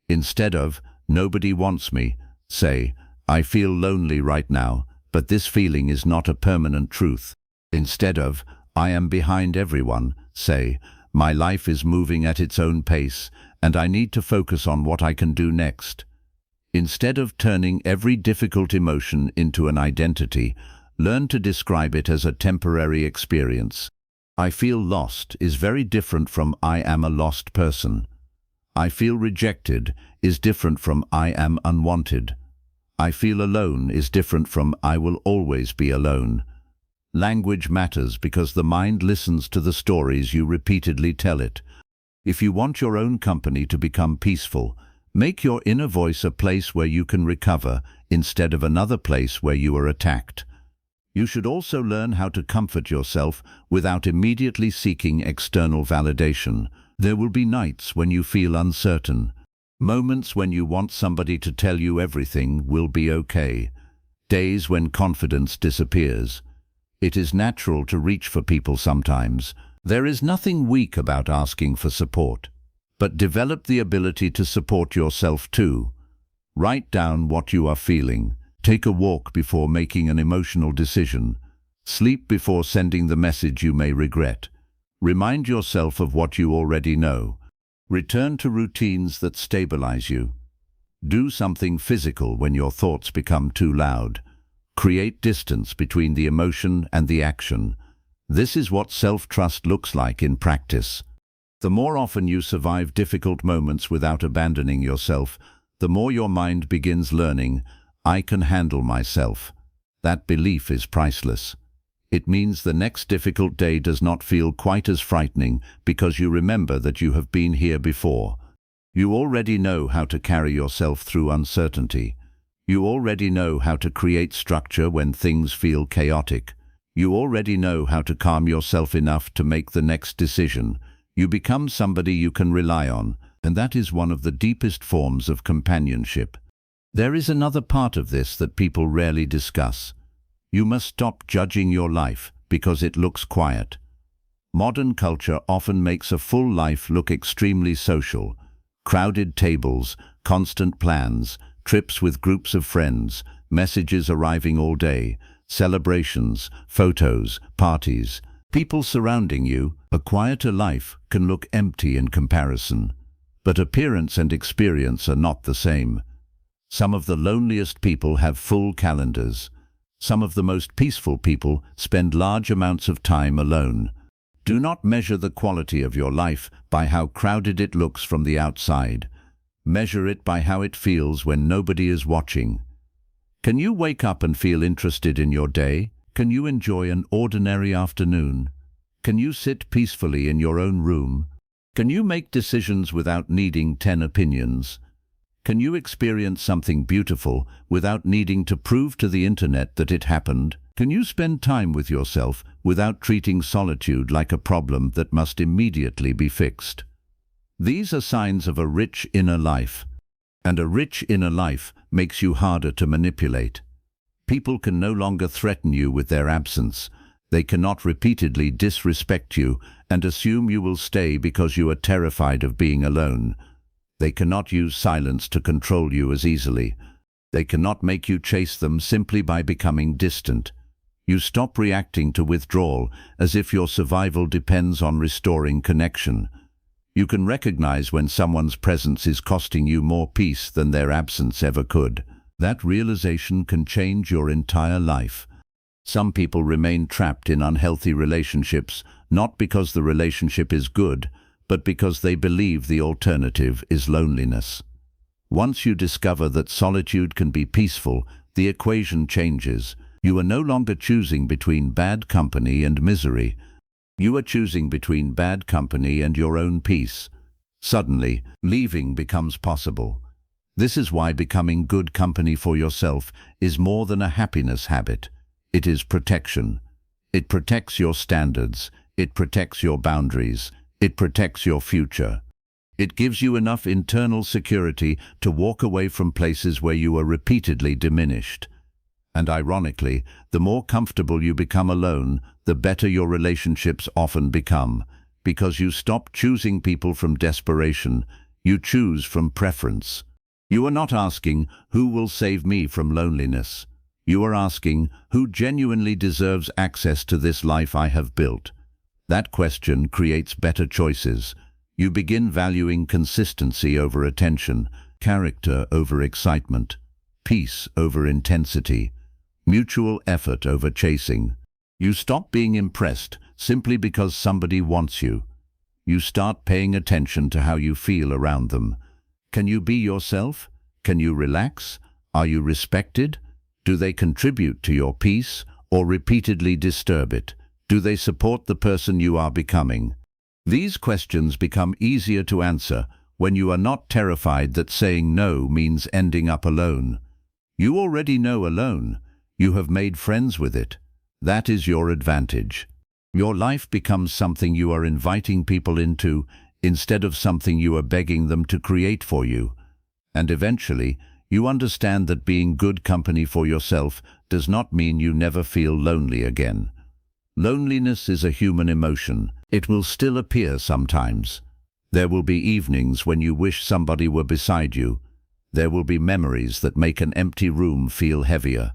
Instead of, "Nobody wants me," say, "I feel lonely right now, but this feeling is not a permanent truth." Instead of, "I am behind everyone," say, "My life is moving at its own pace, and I need to focus on what I can do next." Instead of turning every difficult emotion into an identity, learn to describe it as a temporary experience. "I feel lost" is very different from "I am a lost person." "I feel rejected" is different from "I am unwanted." "I feel alone" is different from "I will always be alone." Language matters because the mind listens to the stories you repeatedly tell it. If you want your own company to become peaceful, make your inner voice a place where you can recover instead of another place where you are attacked. You should also learn how to comfort yourself without immediately seeking external validation. There will be nights when you feel uncertain. Moments when you want somebody to tell you everything will be okay. Days when confidence disappears. It is natural to reach for people sometimes. There is nothing weak about asking for support. But develop the ability to support yourself too. Write down what you are feeling. Take a walk before making an emotional decision. Sleep before sending the message you may regret. Remind yourself of what you already know. Return to routines that stabilize you. Do something physical when your thoughts become too loud. Create distance between the emotion and the action. This is what self-trust looks like in practice. The more often you survive difficult moments without abandoning yourself, the more your mind begins learning, "I can handle myself." That belief is priceless. It means the next difficult day does not feel quite as frightening because you remember that you have been here before. You already know how to carry yourself through uncertainty. You already know how to create structure when things feel chaotic. You already know how to calm yourself enough to make the next decision. You become somebody you can rely on, and that is one of the deepest forms of companionship. There is another part of this that people rarely discuss. You must stop judging your life because it looks quiet. Modern culture often makes a full life look extremely social. Crowded tables, constant plans, trips with groups of friends, messages arriving all day, celebrations, photos, parties, people surrounding you. A quieter life can look empty in comparison. But appearance and experience are not the same. Some of the loneliest people have full calendars. Some of the most peaceful people spend large amounts of time alone. Do not measure the quality of your life by how crowded it looks from the outside. Measure it by how it feels when nobody is watching. Can you wake up and feel interested in your day? Can you enjoy an ordinary afternoon? Can you sit peacefully in your own room? Can you make decisions without needing 10 opinions? Can you experience something beautiful without needing to prove to the internet that it happened? Can you spend time with yourself without treating solitude like a problem that must immediately be fixed? These are signs of a rich inner life, and a rich inner life makes you harder to manipulate. People can no longer threaten you with their absence. They cannot repeatedly disrespect you and assume you will stay because you are terrified of being alone. They cannot use silence to control you as easily. They cannot make you chase them simply by becoming distant. You stop reacting to withdrawal as if your survival depends on restoring connection. You can recognize when someone's presence is costing you more peace than their absence ever could. That realization can change your entire life. Some people remain trapped in unhealthy relationships, not because the relationship is good, but because they believe the alternative is loneliness. Once you discover that solitude can be peaceful, the equation changes. You are no longer choosing between bad company and misery. You are choosing between bad company and your own peace. Suddenly, leaving becomes possible. This is why becoming good company for yourself is more than a happiness habit. It is protection. It protects your standards. It protects your boundaries. It protects your future. It gives you enough internal security to walk away from places where you are repeatedly diminished. And ironically, the more comfortable you become alone, the better your relationships often become, because you stop choosing people from desperation, you choose from preference. You are not asking, who will save me from loneliness? You are asking, who genuinely deserves access to this life I have built? That question creates better choices. You begin valuing consistency over attention, character over excitement, peace over intensity, mutual effort over chasing. You stop being impressed simply because somebody wants you. You start paying attention to how you feel around them. Can you be yourself? Can you relax? Are you respected? Do they contribute to your peace or repeatedly disturb it? Do they support the person you are becoming? These questions become easier to answer when you are not terrified that saying no means ending up alone. You already know alone. You have made friends with it. That is your advantage. Your life becomes something you are inviting people into instead of something you are begging them to create for you. And eventually, you understand that being good company for yourself does not mean you never feel lonely again. Loneliness is a human emotion. It will still appear sometimes. There will be evenings when you wish somebody were beside you. There will be memories that make an empty room feel heavier.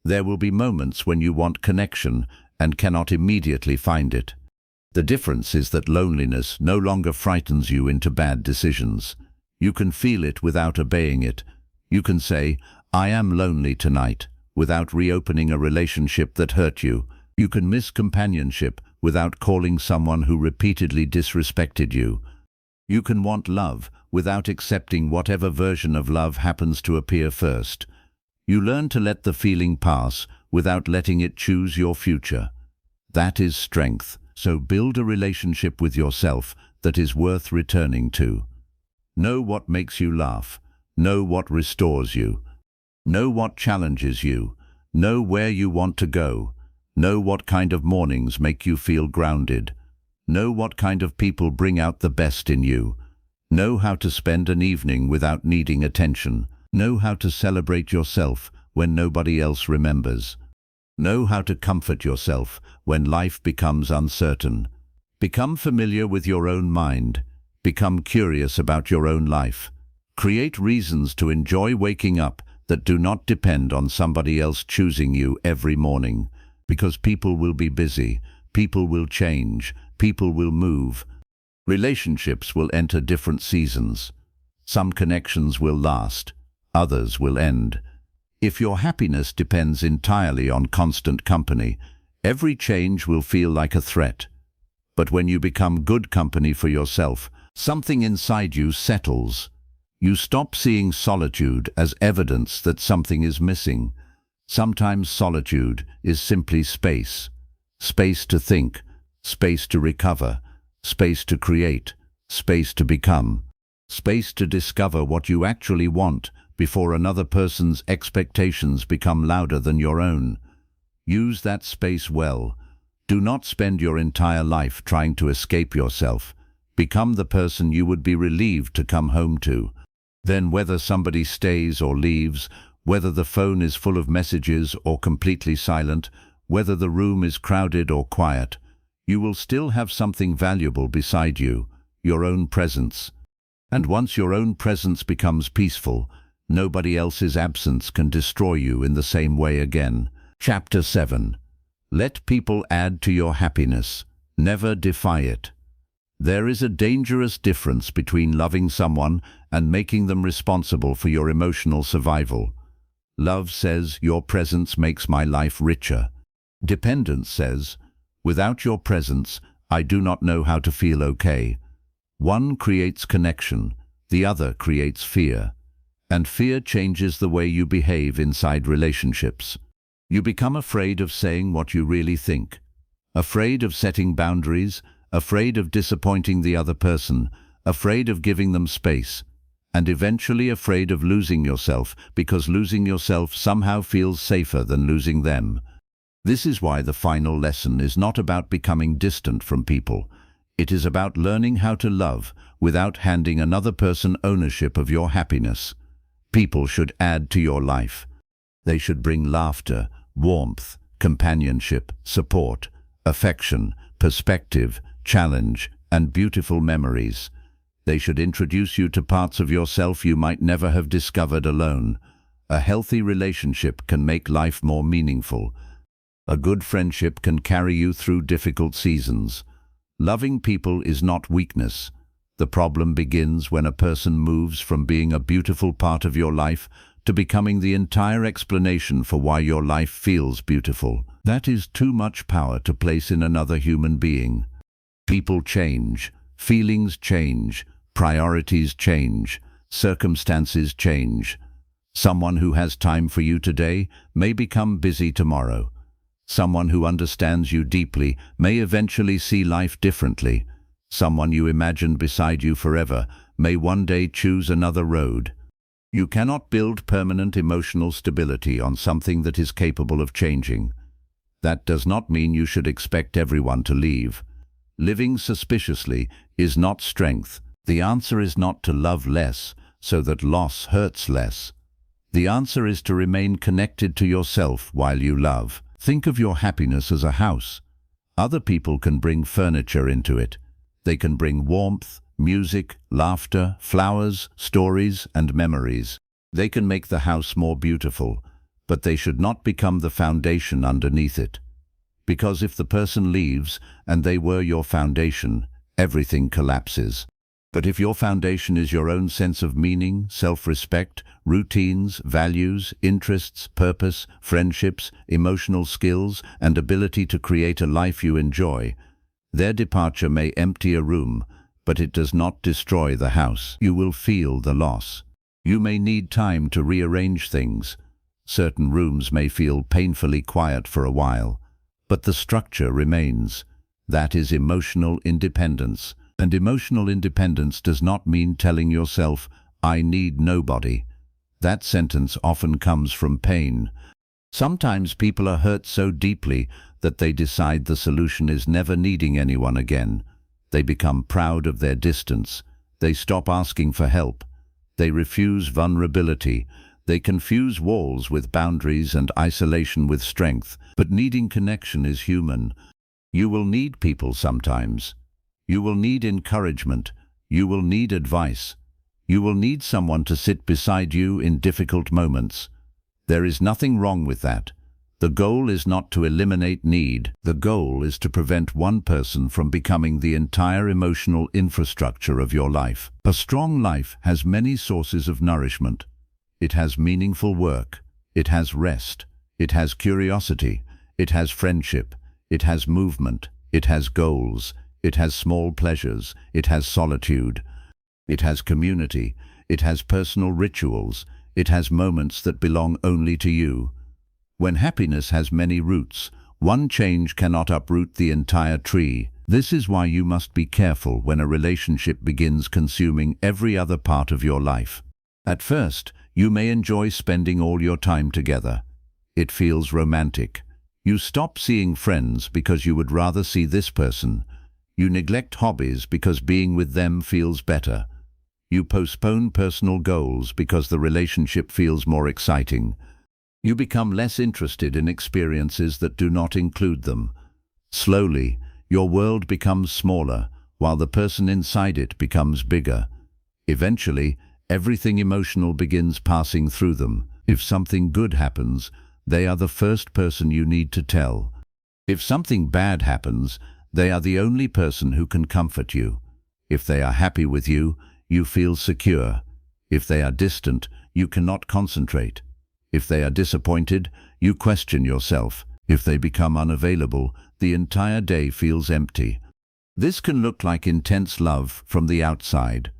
There will be moments when you want connection and cannot immediately find it. The difference is that loneliness no longer frightens you into bad decisions. You can feel it without obeying it. You can say, I am lonely tonight, without reopening a relationship that hurt you. You can miss companionship without calling someone who repeatedly disrespected you. You can want love without accepting whatever version of love happens to appear first. You learn to let the feeling pass without letting it choose your future. That is strength. So build a relationship with yourself that is worth returning to. Know what makes you laugh. Know what restores you. Know what challenges you. Know where you want to go. Know what kind of mornings make you feel grounded. Know what kind of people bring out the best in you. Know how to spend an evening without needing attention. Know how to celebrate yourself when nobody else remembers. Know how to comfort yourself when life becomes uncertain. Become familiar with your own mind. Become curious about your own life. Create reasons to enjoy waking up that do not depend on somebody else choosing you every morning. Because people will be busy, people will change, people will move. Relationships will enter different seasons. Some connections will last, others will end. If your happiness depends entirely on constant company, every change will feel like a threat. But when you become good company for yourself, something inside you settles. You stop seeing solitude as evidence that something is missing. Sometimes solitude is simply space. Space to think, space to recover, space to create, space to become, space to discover what you actually want before another person's expectations become louder than your own. Use that space well. Do not spend your entire life trying to escape yourself. Become the person you would be relieved to come home to. Then whether somebody stays or leaves, whether the phone is full of messages or completely silent, whether the room is crowded or quiet, you will still have something valuable beside you, your own presence. And once your own presence becomes peaceful, nobody else's absence can destroy you in the same way again. Chapter 7. Let people add to your happiness. Never defy it. There is a dangerous difference between loving someone and making them responsible for your emotional survival. Love says, your presence makes my life richer. Dependence says, "Without your presence, I do not know how to feel okay." One creates connection, the other creates fear. And fear changes the way you behave inside relationships. You become afraid of saying what you really think, afraid of setting boundaries, afraid of disappointing the other person, afraid of giving them space, and eventually afraid of losing yourself, because losing yourself somehow feels safer than losing them. This is why the final lesson is not about becoming distant from people. It is about learning how to love without handing another person ownership of your happiness. People should add to your life. They should bring laughter, warmth, companionship, support, affection, perspective, challenge, and beautiful memories. They should introduce you to parts of yourself you might never have discovered alone. A healthy relationship can make life more meaningful. A good friendship can carry you through difficult seasons. Loving people is not weakness. The problem begins when a person moves from being a beautiful part of your life to becoming the entire explanation for why your life feels beautiful. That is too much power to place in another human being. People change, feelings change, priorities change, circumstances change. Someone who has time for you today may become busy tomorrow. Someone who understands you deeply may eventually see life differently. Someone you imagined beside you forever may one day choose another road. You cannot build permanent emotional stability on something that is capable of changing. That does not mean you should expect everyone to leave. Living suspiciously is not strength. The answer is not to love less so that loss hurts less. The answer is to remain connected to yourself while you love. Think of your happiness as a house. Other people can bring furniture into it. They can bring warmth, music, laughter, flowers, stories, and memories. They can make the house more beautiful, but they should not become the foundation underneath it. Because if the person leaves and they were your foundation, everything collapses. But if your foundation is your own sense of meaning, self-respect, routines, values, interests, purpose, friendships, emotional skills, and ability to create a life you enjoy, their departure may empty a room, but it does not destroy the house. You will feel the loss. You may need time to rearrange things. Certain rooms may feel painfully quiet for a while, but the structure remains. That is emotional independence. And emotional independence does not mean telling yourself, "I need nobody." That sentence often comes from pain. Sometimes people are hurt so deeply that they decide the solution is never needing anyone again. They become proud of their distance. They stop asking for help. They refuse vulnerability. They confuse walls with boundaries and isolation with strength. But needing connection is human. You will need people sometimes. You will need encouragement. You will need advice. You will need someone to sit beside you in difficult moments. There is nothing wrong with that. The goal is not to eliminate need. The goal is to prevent one person from becoming the entire emotional infrastructure of your life. A strong life has many sources of nourishment. It has meaningful work. It has rest. It has curiosity. It has friendship. It has movement. It has goals. It has small pleasures. It has solitude. It has community. It has personal rituals. It has moments that belong only to you. When happiness has many roots, one change cannot uproot the entire tree. This is why you must be careful when a relationship begins consuming every other part of your life. At first, you may enjoy spending all your time together. It feels romantic. You stop seeing friends because you would rather see this person. You neglect hobbies because being with them feels better. You postpone personal goals because the relationship feels more exciting. You become less interested in experiences that do not include them. Slowly, your world becomes smaller, while the person inside it becomes bigger. Eventually, everything emotional begins passing through them. If something good happens, they are the first person you need to tell. If something bad happens, they are the only person who can comfort you. If they are happy with you, you feel secure. If they are distant, you cannot concentrate. If they are disappointed, you question yourself. If they become unavailable, the entire day feels empty. This can look like intense love from the outside.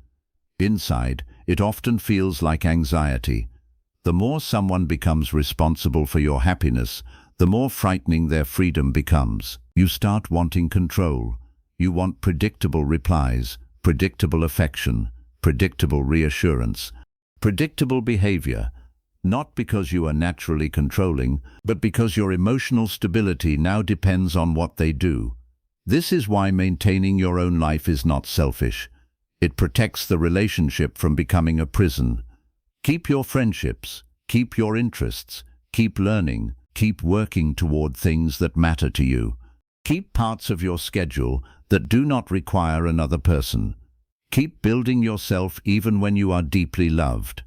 Inside, it often feels like anxiety. The more someone becomes responsible for your happiness, the more frightening their freedom becomes. You start wanting control. You want predictable replies, predictable affection, predictable reassurance, predictable behavior. Not because you are naturally controlling, but because your emotional stability now depends on what they do. This is why maintaining your own life is not selfish. It protects the relationship from becoming a prison. Keep your friendships, keep your interests, keep learning, keep working toward things that matter to you. Keep parts of your schedule that do not require another person. Keep building yourself even when you are deeply loved.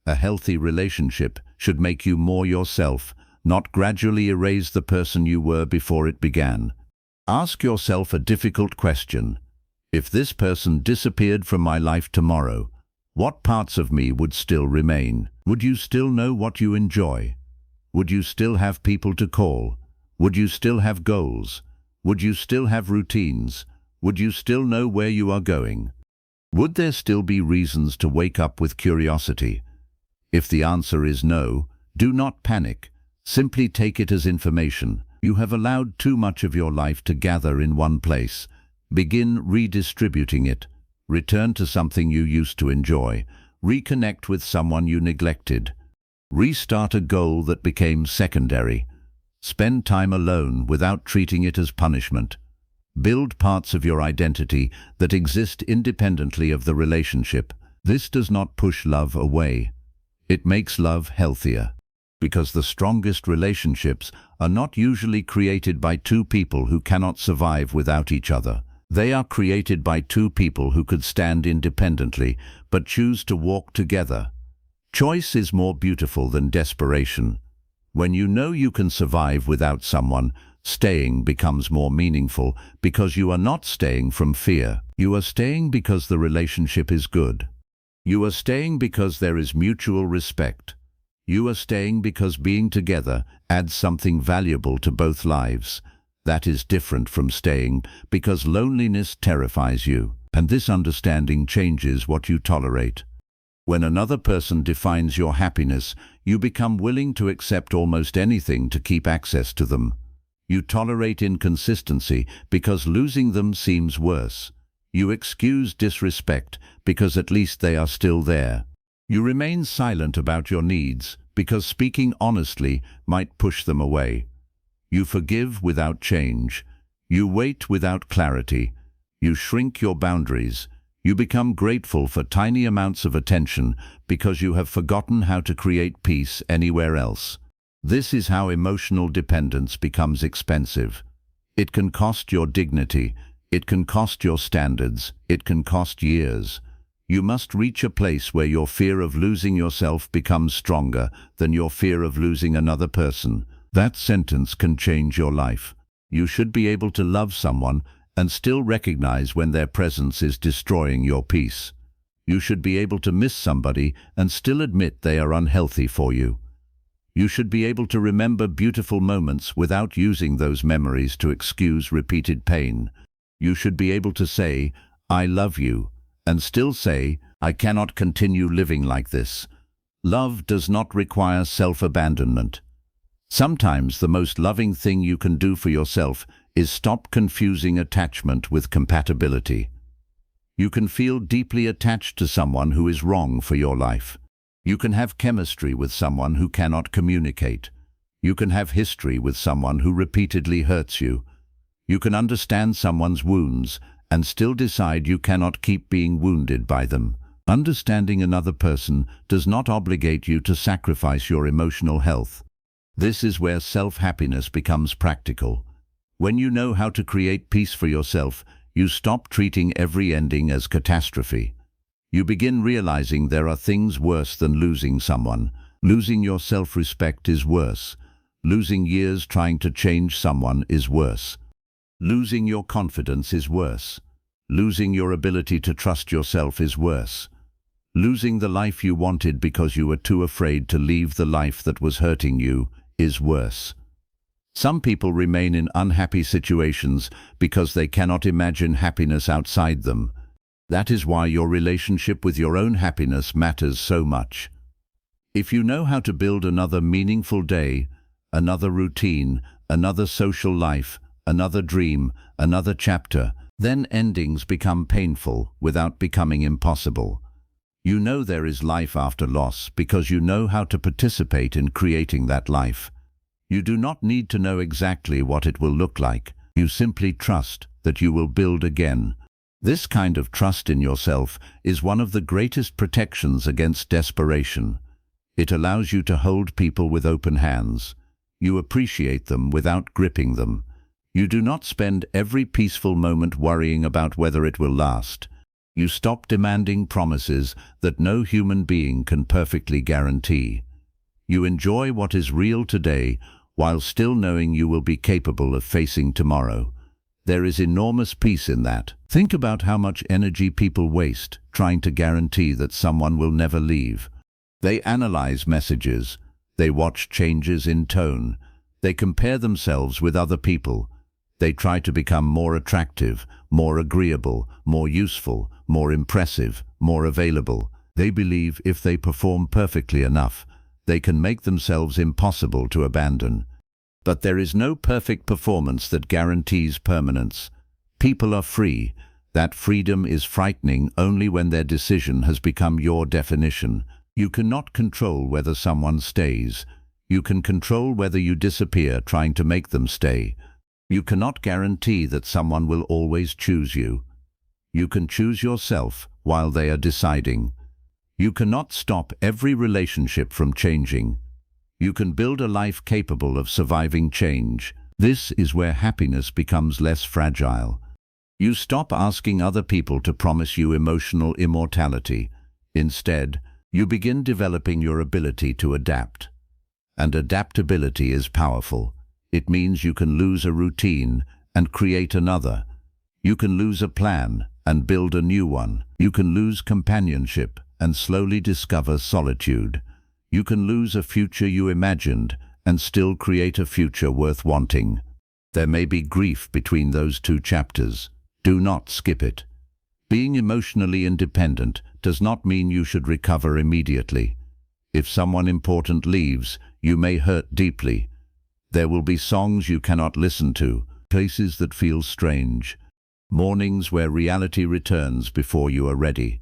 A healthy relationship should make you more yourself, not gradually erase the person you were before it began. Ask yourself a difficult question. If this person disappeared from my life tomorrow, what parts of me would still remain? Would you still know what you enjoy? Would you still have people to call? Would you still have goals? Would you still have routines? Would you still know where you are going? Would there still be reasons to wake up with curiosity? If the answer is no, do not panic. Simply take it as information. You have allowed too much of your life to gather in one place. Begin redistributing it. Return to something you used to enjoy. Reconnect with someone you neglected. Restart a goal that became secondary. Spend time alone without treating it as punishment. Build parts of your identity that exist independently of the relationship. This does not push love away. It makes love healthier. Because the strongest relationships are not usually created by two people who cannot survive without each other. They are created by two people who could stand independently but choose to walk together. Choice is more beautiful than desperation. When you know you can survive without someone, staying becomes more meaningful because you are not staying from fear. You are staying because the relationship is good. You are staying because there is mutual respect. You are staying because being together adds something valuable to both lives. That is different from staying because loneliness terrifies you, and this understanding changes what you tolerate. When another person defines your happiness, you become willing to accept almost anything to keep access to them. You tolerate inconsistency because losing them seems worse. You excuse disrespect because at least they are still there. You remain silent about your needs because speaking honestly might push them away. You forgive without change. You wait without clarity. You shrink your boundaries. You become grateful for tiny amounts of attention because you have forgotten how to create peace anywhere else. This is how emotional dependence becomes expensive. It can cost your dignity. It can cost your standards. It can cost years. You must reach a place where your fear of losing yourself becomes stronger than your fear of losing another person. That sentence can change your life. You should be able to love someone and still recognize when their presence is destroying your peace. You should be able to miss somebody and still admit they are unhealthy for you. You should be able to remember beautiful moments without using those memories to excuse repeated pain. You should be able to say, "I love you," and still say, "I cannot continue living like this." Love does not require self-abandonment. Sometimes the most loving thing you can do for yourself is stop confusing attachment with compatibility. You can feel deeply attached to someone who is wrong for your life. You can have chemistry with someone who cannot communicate. You can have history with someone who repeatedly hurts you. You can understand someone's wounds and still decide you cannot keep being wounded by them. Understanding another person does not obligate you to sacrifice your emotional health. This is where self-happiness becomes practical. When you know how to create peace for yourself, you stop treating every ending as catastrophe. You begin realizing there are things worse than losing someone. Losing your self-respect is worse. Losing years trying to change someone is worse. Losing your confidence is worse. Losing your ability to trust yourself is worse. Losing the life you wanted because you were too afraid to leave the life that was hurting you is worse. Some people remain in unhappy situations because they cannot imagine happiness outside them. That is why your relationship with your own happiness matters so much. If you know how to build another meaningful day, another routine, another social life, another dream, another chapter, then endings become painful without becoming impossible. You know there is life after loss because you know how to participate in creating that life. You do not need to know exactly what it will look like. You simply trust that you will build again. This kind of trust in yourself is one of the greatest protections against desperation. It allows you to hold people with open hands. You appreciate them without gripping them. You do not spend every peaceful moment worrying about whether it will last. You stop demanding promises that no human being can perfectly guarantee. You enjoy what is real today while still knowing you will be capable of facing tomorrow. There is enormous peace in that. Think about how much energy people waste trying to guarantee that someone will never leave. They analyze messages. They watch changes in tone. They compare themselves with other people. They try to become more attractive, more agreeable, more useful, more impressive, more available. They believe if they perform perfectly enough, they can make themselves impossible to abandon. But there is no perfect performance that guarantees permanence. People are free. That freedom is frightening only when their decision has become your definition. You cannot control whether someone stays. You can control whether you disappear trying to make them stay. You cannot guarantee that someone will always choose you. You can choose yourself while they are deciding. You cannot stop every relationship from changing. You can build a life capable of surviving change. This is where happiness becomes less fragile. You stop asking other people to promise you emotional immortality. Instead, you begin developing your ability to adapt. And adaptability is powerful. It means you can lose a routine and create another. You can lose a plan and build a new one. You can lose companionship and slowly discover solitude. You can lose a future you imagined and still create a future worth wanting. There may be grief between those two chapters. Do not skip it. Being emotionally independent does not mean you should recover immediately. If someone important leaves, you may hurt deeply. There will be songs you cannot listen to, places that feel strange, mornings where reality returns before you are ready.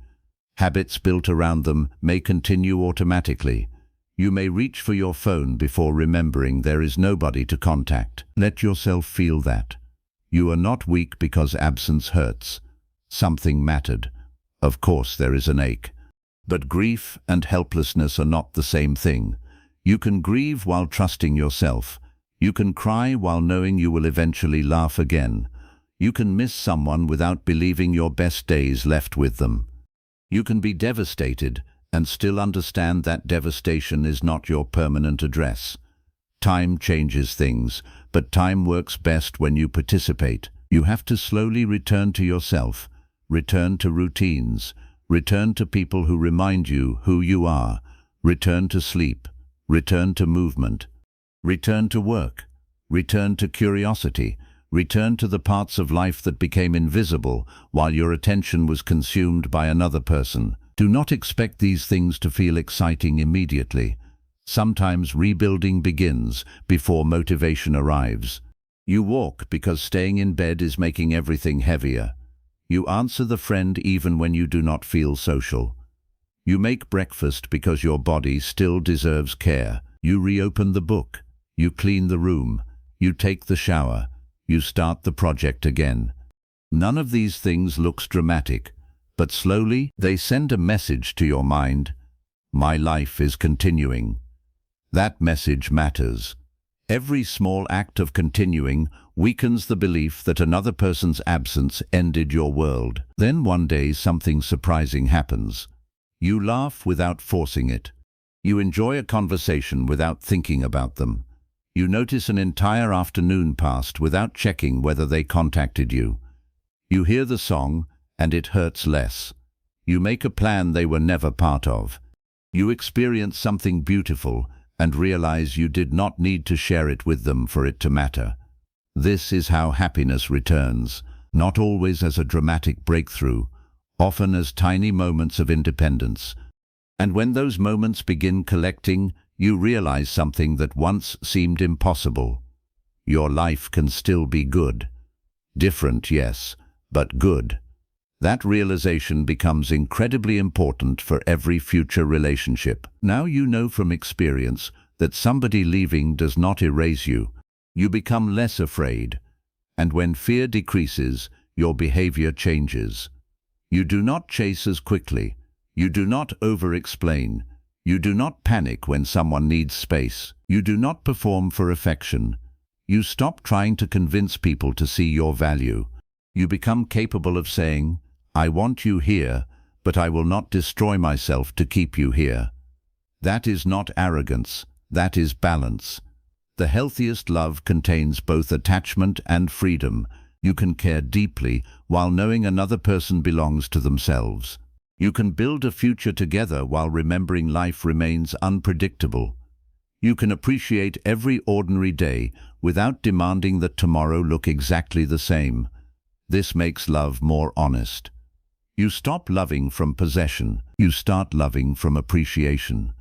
Habits built around them may continue automatically. You may reach for your phone before remembering there is nobody to contact. Let yourself feel that. You are not weak because absence hurts. Something mattered. Of course there is an ache. But grief and helplessness are not the same thing. You can grieve while trusting yourself. You can cry while knowing you will eventually laugh again. You can miss someone without believing your best days left with them. You can be devastated and still understand that devastation is not your permanent address. Time changes things, but time works best when you participate. You have to slowly return to yourself, return to routines, return to people who remind you who you are, return to sleep, return to movement, return to work, return to curiosity, return to the parts of life that became invisible while your attention was consumed by another person. Do not expect these things to feel exciting immediately. Sometimes rebuilding begins before motivation arrives. You walk because staying in bed is making everything heavier. You answer the friend even when you do not feel social. You make breakfast because your body still deserves care. You reopen the book. You clean the room. You take the shower. You start the project again. None of these things looks dramatic, but slowly they send a message to your mind. My life is continuing. That message matters. Every small act of continuing weakens the belief that another person's absence ended your world. Then one day something surprising happens. You laugh without forcing it. You enjoy a conversation without thinking about them. You notice an entire afternoon passed without checking whether they contacted you. You hear the song, and it hurts less. You make a plan they were never part of. You experience something beautiful, and realize you did not need to share it with them for it to matter. This is how happiness returns, not always as a dramatic breakthrough, often as tiny moments of independence. And when those moments begin collecting, you realize something that once seemed impossible. Your life can still be good. Different, yes, but good. That realization becomes incredibly important for every future relationship. Now you know from experience that somebody leaving does not erase you. You become less afraid. And when fear decreases, your behavior changes. You do not chase as quickly. You do not over-explain. You do not panic when someone needs space. You do not perform for affection. You stop trying to convince people to see your value. You become capable of saying, "I want you here, but I will not destroy myself to keep you here." That is not arrogance. That is balance. The healthiest love contains both attachment and freedom. You can care deeply while knowing another person belongs to themselves. You can build a future together while remembering life remains unpredictable. You can appreciate every ordinary day without demanding that tomorrow look exactly the same. This makes love more honest. You stop loving from possession. You start loving from appreciation.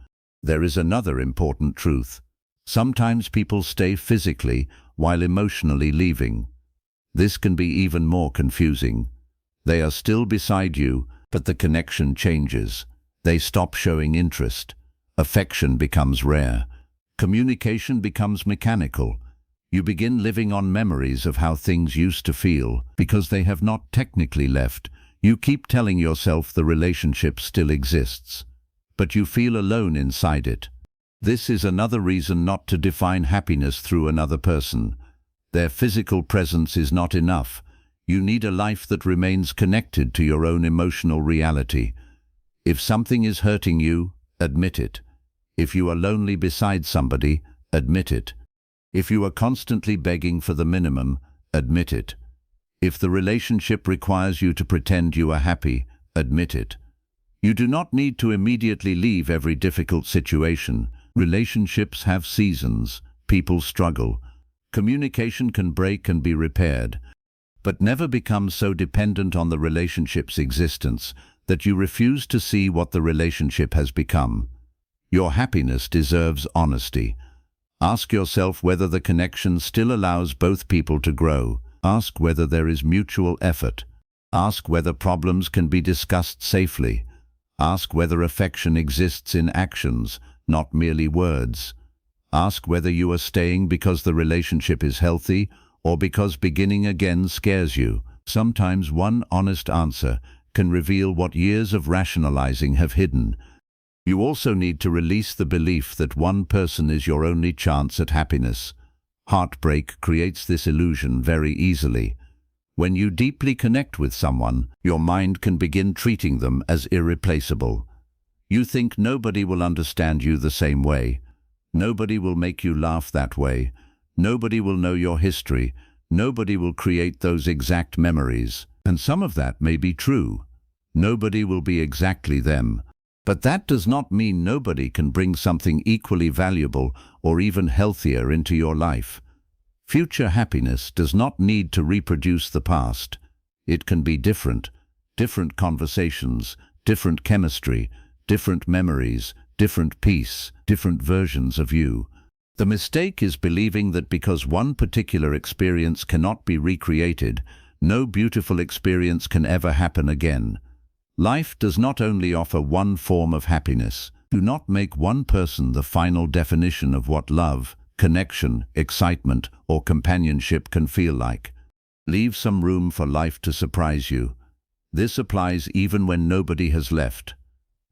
There is another important truth. Sometimes people stay physically while emotionally leaving. This can be even more confusing. They are still beside you, but the connection changes. They stop showing interest. Affection becomes rare. Communication becomes mechanical. You begin living on memories of how things used to feel. Because they have not technically left, you keep telling yourself the relationship still exists. But you feel alone inside it. This is another reason not to define happiness through another person. Their physical presence is not enough. You need a life that remains connected to your own emotional reality. If something is hurting you, admit it. If you are lonely beside somebody, admit it. If you are constantly begging for the minimum, admit it. If the relationship requires you to pretend you are happy, admit it. You do not need to immediately leave every difficult situation. Relationships have seasons. People struggle. Communication can break and be repaired. But never become so dependent on the relationship's existence that you refuse to see what the relationship has become. Your happiness deserves honesty. Ask yourself whether the connection still allows both people to grow. Ask whether there is mutual effort. Ask whether problems can be discussed safely. Ask whether affection exists in actions, not merely words. Ask whether you are staying because the relationship is healthy or because beginning again scares you. Sometimes one honest answer can reveal what years of rationalizing have hidden. You also need to release the belief that one person is your only chance at happiness. Heartbreak creates this illusion very easily. When you deeply connect with someone, your mind can begin treating them as irreplaceable. You think nobody will understand you the same way. Nobody will make you laugh that way. Nobody will know your history. Nobody will create those exact memories. And some of that may be true. Nobody will be exactly them. But that does not mean nobody can bring something equally valuable or even healthier into your life. Future happiness does not need to reproduce the past. It can be different. Different conversations, different chemistry, different memories, different peace, different versions of you. The mistake is believing that because one particular experience cannot be recreated, no beautiful experience can ever happen again. Life does not only offer one form of happiness. Do not make one person the final definition of what love, connection, excitement, or companionship can feel like. Leave some room for life to surprise you. This applies even when nobody has left.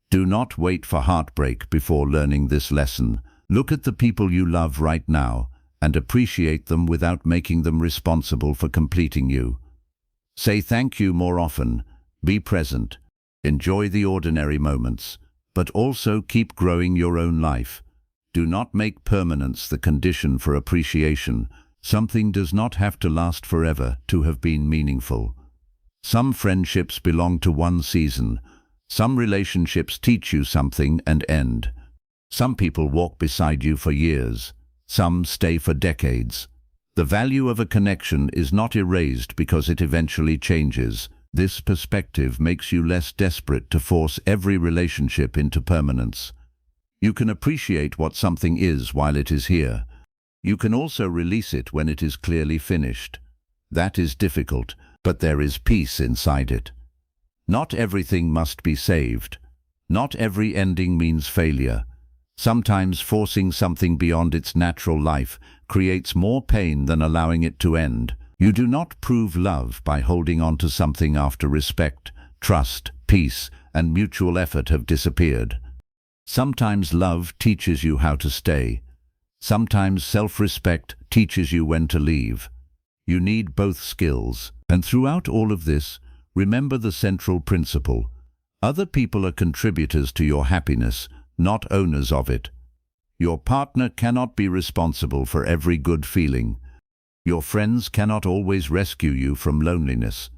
Do not wait for heartbreak before learning this lesson. Look at the people you love right now and appreciate them without making them responsible for completing you. Say thank you more often. Be present. Enjoy the ordinary moments, but also keep growing your own life. Do not make permanence the condition for appreciation. Something does not have to last forever to have been meaningful. Some friendships belong to one season. Some relationships teach you something and end. Some people walk beside you for years. Some stay for decades. The value of a connection is not erased because it eventually changes. This perspective makes you less desperate to force every relationship into permanence. You can appreciate what something is while it is here. You can also release it when it is clearly finished. That is difficult, but there is peace inside it. Not everything must be saved. Not every ending means failure. Sometimes forcing something beyond its natural life creates more pain than allowing it to end. You do not prove love by holding on to something after respect, trust, peace, and mutual effort have disappeared. Sometimes love teaches you how to stay. Sometimes self-respect teaches you when to leave. You need both skills. And throughout all of this, remember the central principle. Other people are contributors to your happiness, not owners of it. Your partner cannot be responsible for every good feeling. Your friends cannot always rescue you from loneliness.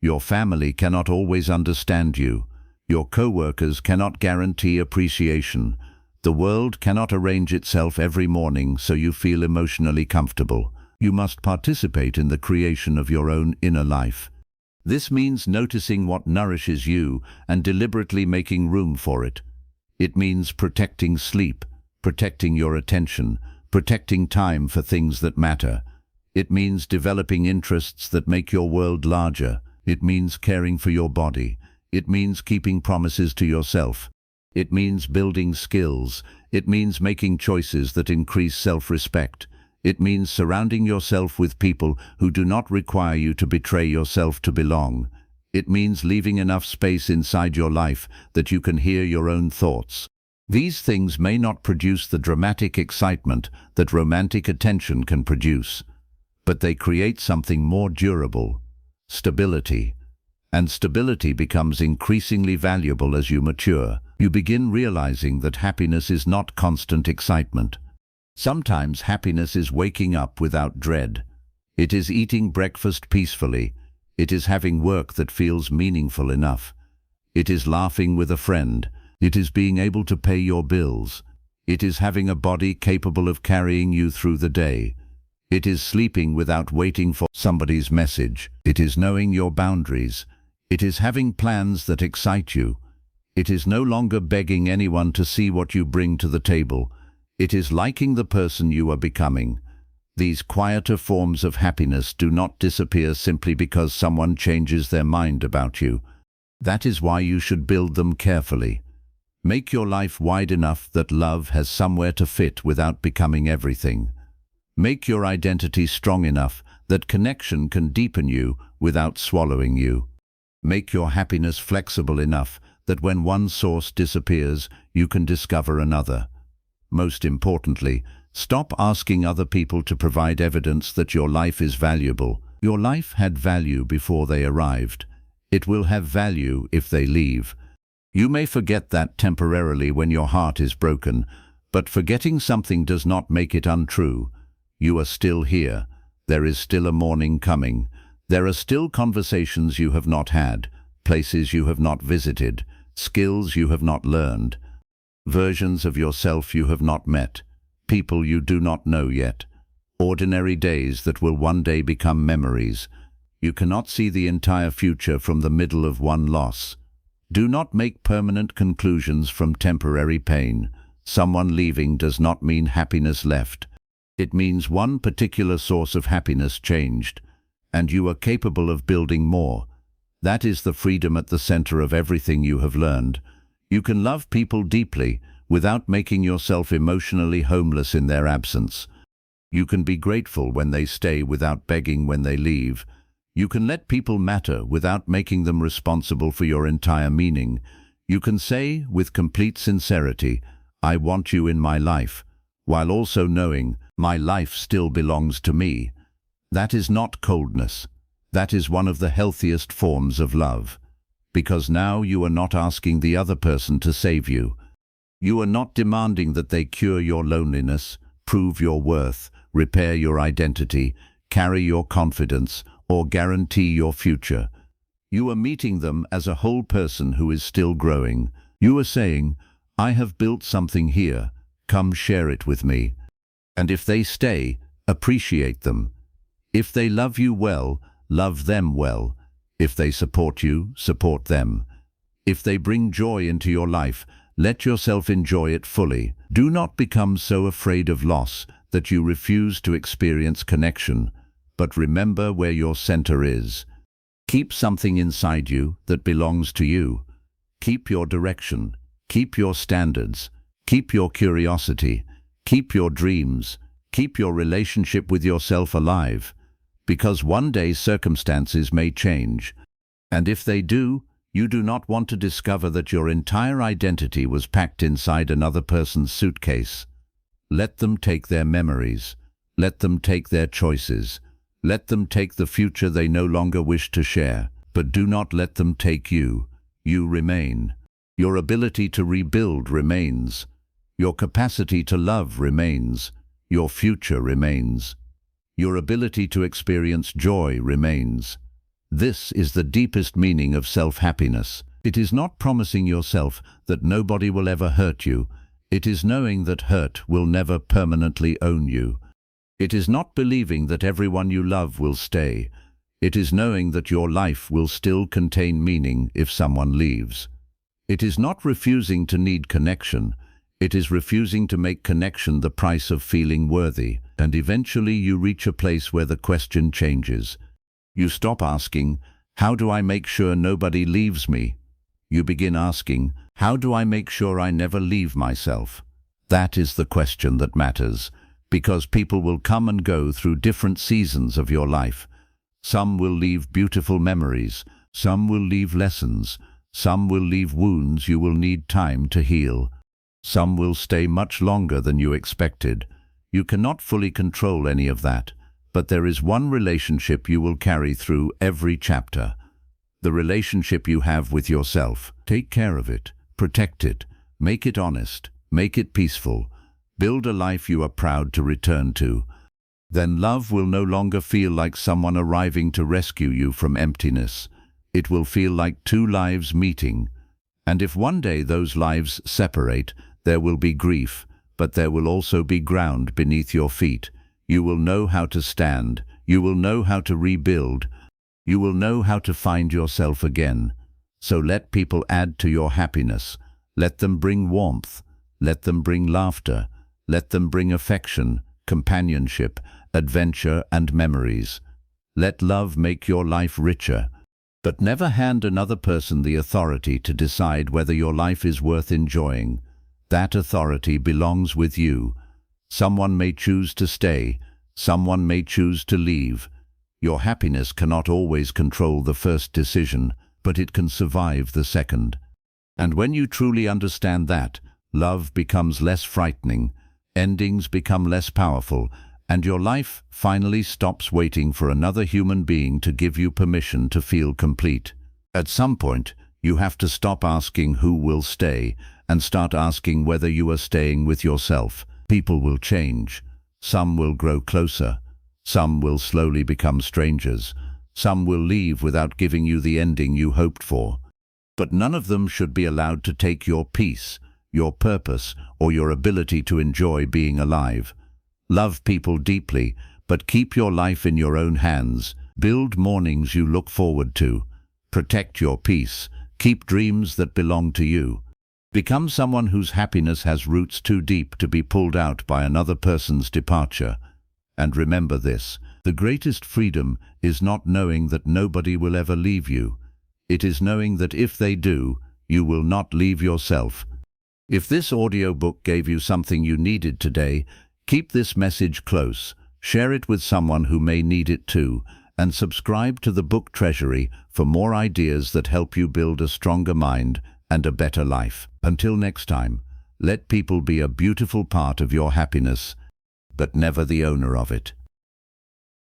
Your family cannot always understand you. Your co-workers cannot guarantee appreciation. The world cannot arrange itself every morning so you feel emotionally comfortable. You must participate in the creation of your own inner life. This means noticing what nourishes you and deliberately making room for it. It means protecting sleep, protecting your attention, protecting time for things that matter. It means developing interests that make your world larger. It means caring for your body. It means keeping promises to yourself. It means building skills. It means making choices that increase self-respect. It means surrounding yourself with people who do not require you to betray yourself to belong. It means leaving enough space inside your life that you can hear your own thoughts. These things may not produce the dramatic excitement that romantic attention can produce, but they create something more durable: stability. And stability becomes increasingly valuable as you mature. You begin realizing that happiness is not constant excitement. Sometimes happiness is waking up without dread. It is eating breakfast peacefully. It is having work that feels meaningful enough. It is laughing with a friend. It is being able to pay your bills. It is having a body capable of carrying you through the day. It is sleeping without waiting for somebody's message. It is knowing your boundaries. It is having plans that excite you. It is no longer begging anyone to see what you bring to the table. It is liking the person you are becoming. These quieter forms of happiness do not disappear simply because someone changes their mind about you. That is why you should build them carefully. Make your life wide enough that love has somewhere to fit without becoming everything. Make your identity strong enough that connection can deepen you without swallowing you. Make your happiness flexible enough that when one source disappears, you can discover another. Most importantly, stop asking other people to provide evidence that your life is valuable. Your life had value before they arrived. It will have value if they leave. You may forget that temporarily when your heart is broken, but forgetting something does not make it untrue. You are still here. There is still a morning coming. There are still conversations you have not had, places you have not visited, skills you have not learned, versions of yourself you have not met, people you do not know yet, ordinary days that will one day become memories. You cannot see the entire future from the middle of one loss. Do not make permanent conclusions from temporary pain. Someone leaving does not mean happiness left. It means one particular source of happiness changed, and you are capable of building more. That is the freedom at the center of everything you have learned. You can love people deeply without making yourself emotionally homeless in their absence. You can be grateful when they stay without begging when they leave. You can let people matter without making them responsible for your entire meaning. You can say with complete sincerity, "I want you in my life," while also knowing, "My life still belongs to me." That is not coldness. That is one of the healthiest forms of love. Because now you are not asking the other person to save you. You are not demanding that they cure your loneliness, prove your worth, repair your identity, carry your confidence, or guarantee your future. You are meeting them as a whole person who is still growing. You are saying, I have built something here, come share it with me. And if they stay, appreciate them. If they love you well, love them well. If they support you, support them. If they bring joy into your life, let yourself enjoy it fully. Do not become so afraid of loss that you refuse to experience connection, but remember where your center is. Keep something inside you that belongs to you. Keep your direction. Keep your standards. Keep your curiosity. Keep your dreams. Keep your relationship with yourself alive. Because one day circumstances may change. And if they do, you do not want to discover that your entire identity was packed inside another person's suitcase. Let them take their memories. Let them take their choices. Let them take the future they no longer wish to share. But do not let them take you. You remain. Your ability to rebuild remains. Your capacity to love remains. Your future remains. Your ability to experience joy remains. This is the deepest meaning of self-happiness. It is not promising yourself that nobody will ever hurt you. It is knowing that hurt will never permanently own you. It is not believing that everyone you love will stay. It is knowing that your life will still contain meaning if someone leaves. It is not refusing to need connection. It is refusing to make connection the price of feeling worthy. And eventually you reach a place where the question changes. You stop asking, how do I make sure nobody leaves me? You begin asking, how do I make sure I never leave myself? That is the question that matters, because people will come and go through different seasons of your life. Some will leave beautiful memories, some will leave lessons, some will leave wounds you will need time to heal. Some will stay much longer than you expected. You cannot fully control any of that, but there is one relationship you will carry through every chapter. The relationship you have with yourself. Take care of it, protect it, make it honest, make it peaceful. Build a life you are proud to return to. Then love will no longer feel like someone arriving to rescue you from emptiness. It will feel like two lives meeting. And if one day those lives separate, there will be grief, but there will also be ground beneath your feet. You will know how to stand. You will know how to rebuild. You will know how to find yourself again. So let people add to your happiness. Let them bring warmth. Let them bring laughter. Let them bring affection, companionship, adventure, and memories. Let love make your life richer. But never hand another person the authority to decide whether your life is worth enjoying. That authority belongs with you. Someone may choose to stay. Someone may choose to leave. Your happiness cannot always control the first decision, but it can survive the second. And when you truly understand that, love becomes less frightening, endings become less powerful, and your life finally stops waiting for another human being to give you permission to feel complete. At some point, you have to stop asking who will stay and start asking whether you are staying with yourself. People will change. Some will grow closer. Some will slowly become strangers. Some will leave without giving you the ending you hoped for. But none of them should be allowed to take your peace, your purpose, or your ability to enjoy being alive. Love people deeply, but keep your life in your own hands. Build mornings you look forward to. Protect your peace. Keep dreams that belong to you. Become someone whose happiness has roots too deep to be pulled out by another person's departure. And remember this, the greatest freedom is not knowing that nobody will ever leave you. It is knowing that if they do, you will not leave yourself. If this audiobook gave you something you needed today, keep this message close, share it with someone who may need it too, and subscribe to the Book Treasury for more ideas that help you build a stronger mind and a better life. Until next time, let people be a beautiful part of your happiness, but never the owner of it.